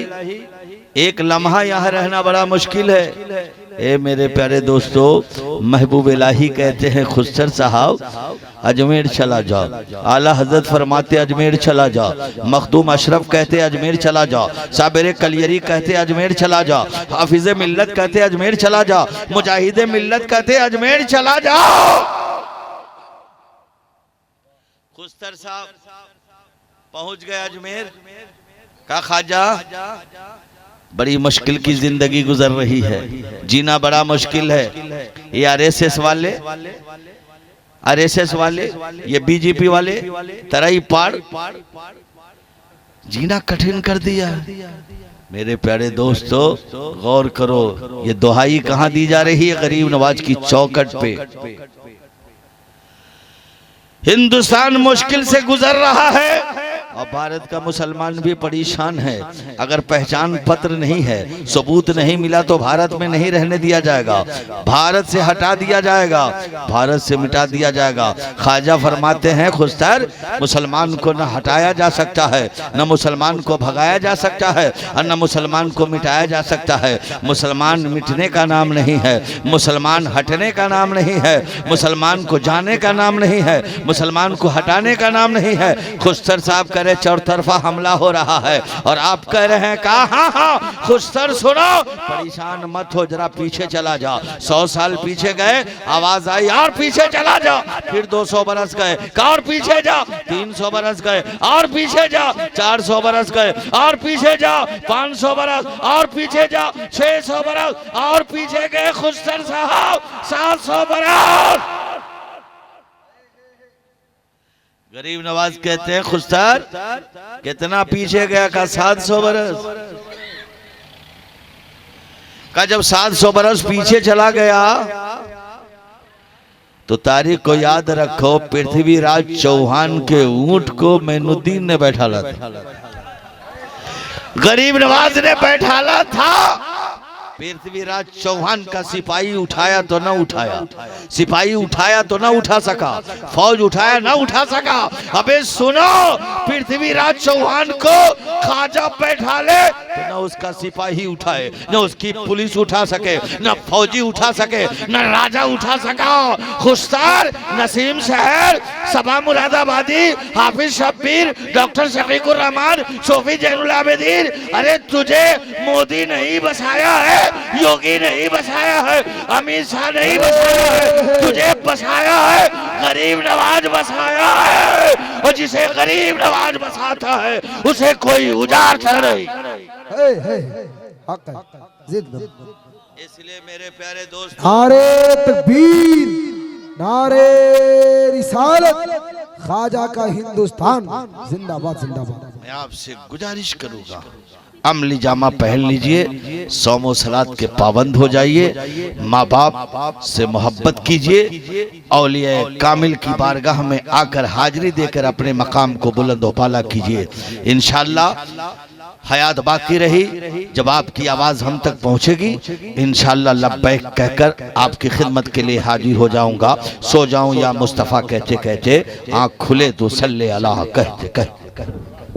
[SPEAKER 1] एक लम्हा यहाँ रहना बड़ा मुश्किल है। ए मेरे प्यारे दोस्तों, महबूब इलाही कहते हैं खुस्तर साहब अजमेर चला जाओ। आला हजरत फरमाते अजमेर चला जाओ। मखदूम अशरफ कहते अजमेर चला जाओ। साबिर कलियरी कहते अजमेर चला जाओ। हाफिज मिल्लत कहते अजमेर चला जाओ। मुजाहिद मिल्लत कहते अजमेर चला जाओ। खुस्तर साहब पहुंच गए अजमेर का खाजा, बड़ी मुश्किल की जिंदगी गुजर रही है, जीना बड़ा मुश्किल है। ये आरएसएस वाले, ये बीजेपी वाले तराई पाड़ जीना कठिन कर दिया। मेरे प्यारे दोस्तों गौर करो, ये दुहाई कहां दी जा रही है? गरीब नवाज की चौखट पे। हिंदुस्तान मुश्किल से गुजर रहा है और भारत का मुसलमान भी परेशान है। अगर पहचान पत्र नहीं है, सबूत नहीं मिला तो भारत में नहीं रहने दिया जाएगा, भारत से हटा दिया जाएगा, भारत से मिटा दिया जाएगा। ख्वाजा फरमाते हैं खुस्तर, मुसलमान को न हटाया जा सकता है, न मुसलमान को भगाया जा सकता है और न मुसलमान को मिटाया जा सकता है। मुसलमान मिटने का नाम नहीं है, मुसलमान हटने का नाम नहीं है, मुसलमान को जाने का नाम नहीं है, मुसलमान को हटाने का नाम नहीं है। खुस्तर साहब कह रहे चौतरफा हमला हो रहा है और आप कह रहे हैं कहा हाँ हाँ खुस्तर सुनो, परेशान मत हो, जरा पीछे चला जाओ। 100 साल पीछे गए, आवाज आई और पीछे चला जाओ। फिर 200 बरस गए और पीछे जाओ, 300 बरस गए और पीछे जाओ, 400 बरस गए और पीछे जाओ, 500 बरस और पीछे जाओ, 600 बरस और पीछे गए खुस्तर साहब 700 बरस। गरीब नवाज कहते हैं खुस्तर कितना पीछे गया? का 700 बरस का। जब 700 बरस पीछे चला गया तो तारीख को याद रखो, पृथ्वीराज चौहान के ऊंट को मैनुद्दीन ने बैठाला था, गरीब नवाज ने बैठाला था। पृथ्वीराज चौहान का सिपाही उठाया तो न उठाया, सिपाही उठाया तो न उठा सका, फौज उठाया न उठा सका। अबे सुनो, पृथ्वीराज चौहान को ख्वाजा बैठा ले तो न उसका सिपाही उठाए, न उसकी पुलिस उठा सके, न फौजी उठा सके, न राजा उठा सका। खुस्तर, नसीम शहर, सबा मुरादाबादी, हाफिज शब्बीर, डॉक्टर शफीकुर रहमान, सोफी जैनुल आबिदीन, अरे तुझे मोदी नहीं बसाया है, योगी नहीं बसाया है, अमित शाह नहीं बसाया है, तुझे बसाया है गरीब नवाज बसाया है। और जिसे गरीब नवाज बसाता है उसे कोई उजाड़ता नहीं।
[SPEAKER 2] जिद
[SPEAKER 1] इसलिए मेरे प्यारे दोस्त,
[SPEAKER 2] नारे तकबीर, नारे रिसालत, ख्वाजा का हिंदुस्तान जिंदाबाद जिंदाबाद।
[SPEAKER 1] मैं आपसे गुजारिश करूंगा, अमली जामा पहन लीजिए, सौमो सलात के पाबंद हो जाइए, माँ बाप से मोहब्बत कीजिए, औलिया कामिल की बारगाह में आकर हाजिरी देकर अपने मकाम को बुलंद व पाला कीजिए। इंशाअल्लाह हयात बाकी रही, जब आपकी आवाज हम तक पहुंचेगी इंशाअल्लाह लब्बैक कहकर आपकी खिदमत के लिए हाजिर हो जाऊंगा। सो जाऊं या मुस्तफ़ा कहते कहते आँख खुले तो सल्ले अला कहते कहते।